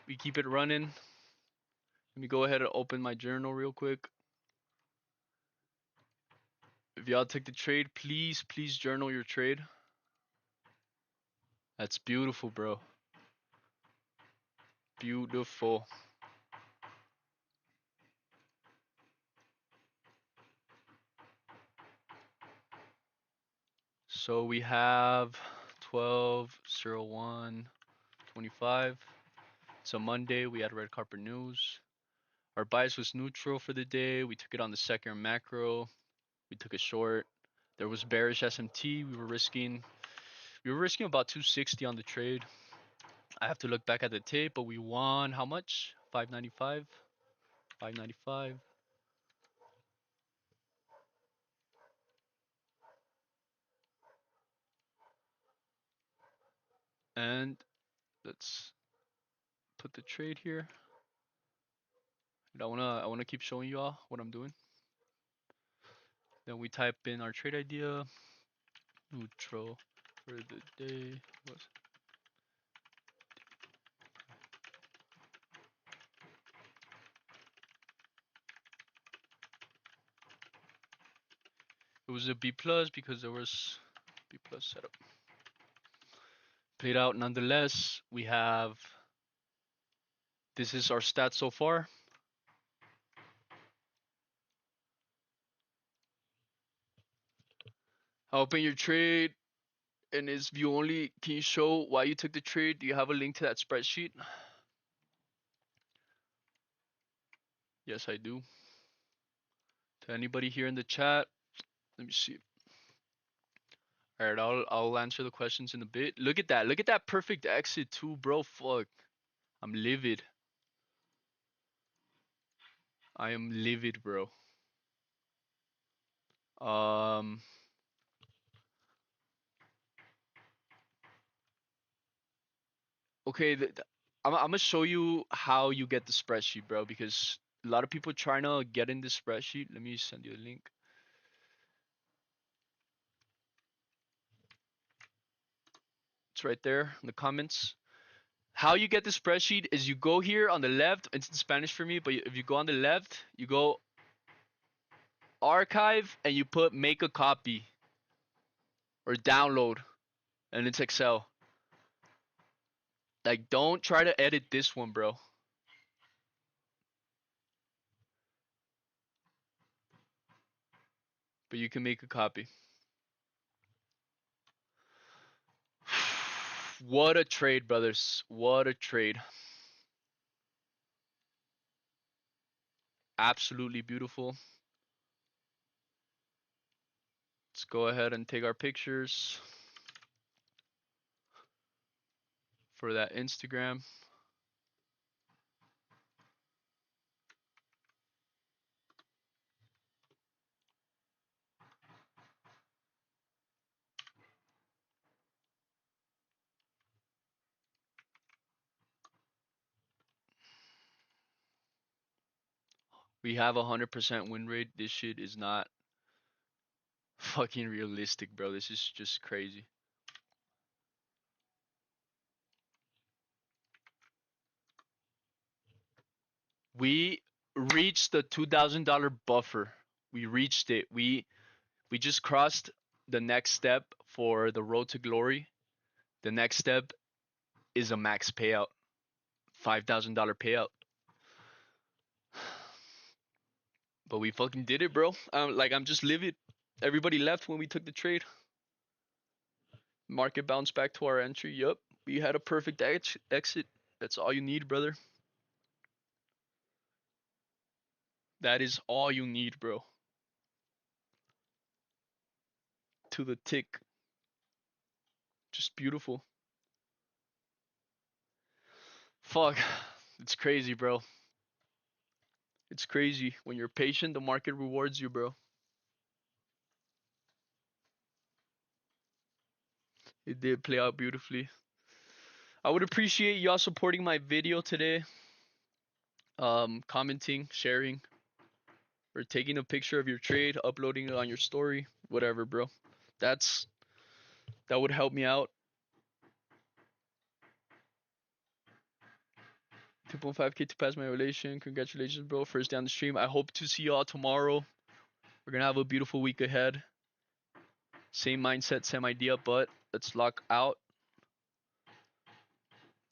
We keep it running. Let me go ahead and open my journal real quick. If y'all took the trade, please journal your trade. That's beautiful, bro. Beautiful. So we have 12/01/25. It's a Monday. We had red carpet news. Our bias was neutral for the day. We took it on the second macro. We took a short. There was bearish SMT. We were risking about 260 on the trade. I have to look back at the tape, but we won how much? 595. 595. And let's put the trade here. And I wanna keep showing you all what I'm doing. Then we type in our trade idea. Neutral for the day was it was a B plus because there was B plus setup. Played out nonetheless. We have this is our stats so far. I'll open your trade and it's view only. Can you show why you took the trade? Do you have a link to that spreadsheet? Yes, I do. To anybody here in the chat, let me see. All right, I'll answer the questions in a bit. Look at that. Look at that perfect exit too, bro. Fuck. I'm livid. I am livid, bro. Okay, I'm gonna show you how you get the spreadsheet, bro, because a lot of people trying to get in this spreadsheet. Let me send you a link. It's right there in the comments. How you get the spreadsheet is you go here on the left. It's in Spanish for me, but if you go on the left, you go archive and you put make a copy or download, and it's Excel. Like, don't try to edit this one, bro. But you can make a copy. What a trade, brothers. What a trade. Absolutely beautiful. Let's go ahead and take our pictures for that Instagram. We have 100% win rate. This shit is not. fucking realistic, bro. This is just crazy. We reached the $2,000 buffer. We reached it. We just crossed the next step for the road to glory. The next step is a max payout, $5,000 payout. But we fucking did it, bro. Like I'm just livid. Everybody left when we took the trade. Market bounced back to our entry. Yup, we had a perfect exit. That's all you need, brother. That is all you need, bro. To the tick. Just beautiful. Fuck. It's crazy, bro. It's crazy. When you're patient, the market rewards you, bro. It did play out beautifully. I would appreciate y'all supporting my video today. Commenting, sharing, or taking a picture of your trade, uploading it on your story, whatever, bro. That's that would help me out. 2.5K to pass my evaluation. Congratulations, bro. First day on the stream. I hope to see y'all tomorrow. We're gonna have a beautiful week ahead. Same mindset, same idea, but let's lock out.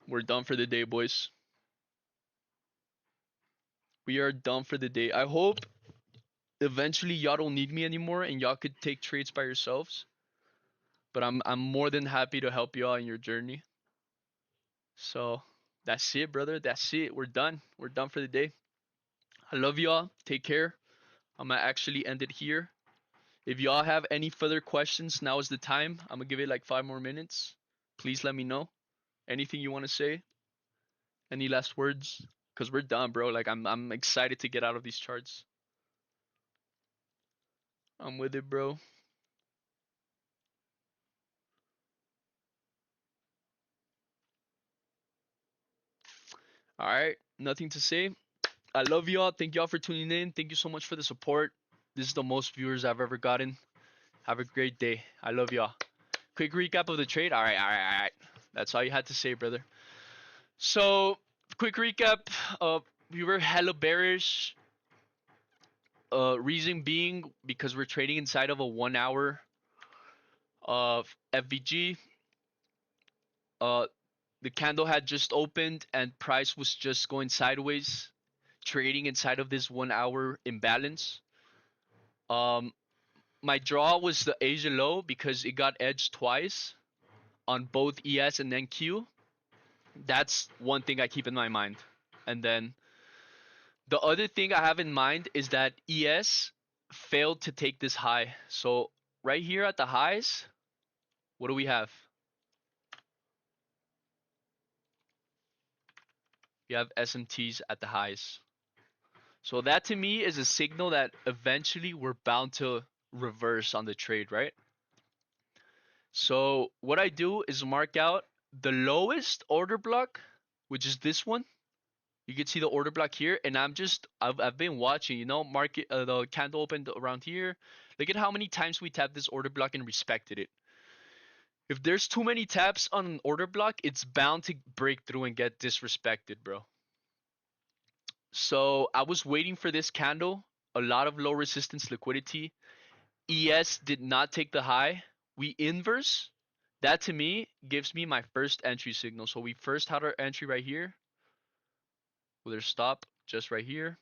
We're done for the day, boys. We are done for the day. I hope eventually y'all don't need me anymore and y'all could take trades by yourselves. But I'm more than happy to help y'all in your journey. So that's it, brother. That's it. We're done. We're done for the day. I love y'all. Take care. I'm gonna actually end it here. If y'all have any further questions, now is the time. I'm gonna give it like 5 more minutes. Please let me know. Anything you want to say? Any last words? Cause we're done, bro. Like I'm excited to get out of these charts. I'm with it, bro. All right. Nothing to say. I love y'all. Thank y'all for tuning in. Thank you so much for the support. This is the most viewers I've ever gotten. Have a great day. I love y'all. Quick recap of the trade. All right, all right, all right. That's all you had to say, brother. So, quick recap. We were hella bearish. Reason being because we're trading inside of a 1 hour of FVG. Uh, the candle had just opened and price was just going sideways, trading inside of this 1 hour imbalance. Um, my draw was the Asia low because it got edged twice on both ES and NQ. That's one thing I keep in my mind. And then the other thing I have in mind is that ES failed to take this high. So right here at the highs, what do we have? We have SMTs at the highs. So that to me is a signal that eventually we're bound to reverse on the trade, right? So what I do is mark out the lowest order block, which is this one. You can see the order block here, and I've been watching, market the candle opened around here. Look at how many times we tapped this order block and respected it. If there's too many taps on an order block, it's bound to break through and get disrespected, bro. So I was waiting for this candle, a lot of low resistance liquidity. ES did not take the high. We inverse. That to me gives me my first entry signal. So we first had our entry right here with our stop just right here,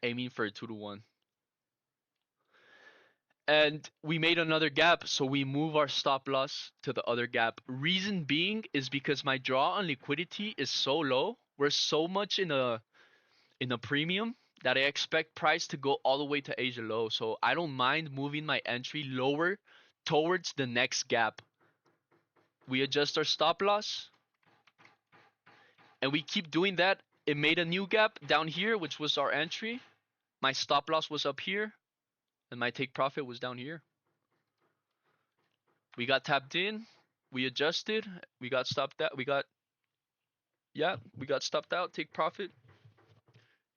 aiming for a 2-to-1. And we made another gap, so we move our stop loss to the other gap. Reason being is because my draw on liquidity is so low. We're so much in a premium that I expect price to go all the way to Asia low. So I don't mind moving my entry lower towards the next gap. We adjust our stop loss and we keep doing that. It made a new gap down here, which was our entry. My stop loss was up here and my take profit was down here. We got tapped in, we adjusted, we got stopped out, we got stopped out, take profit.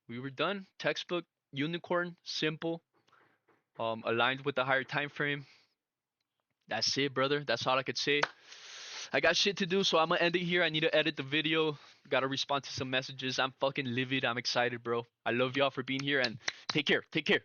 We were done. Textbook, unicorn, simple. aligned with the higher time frame. That's it, brother. That's all I could say. I got shit to do, so I'm gonna end it here. I need to edit the video. Gotta respond to some messages. I'm fucking livid. I'm excited, bro. I love y'all for being here and take care. Take care.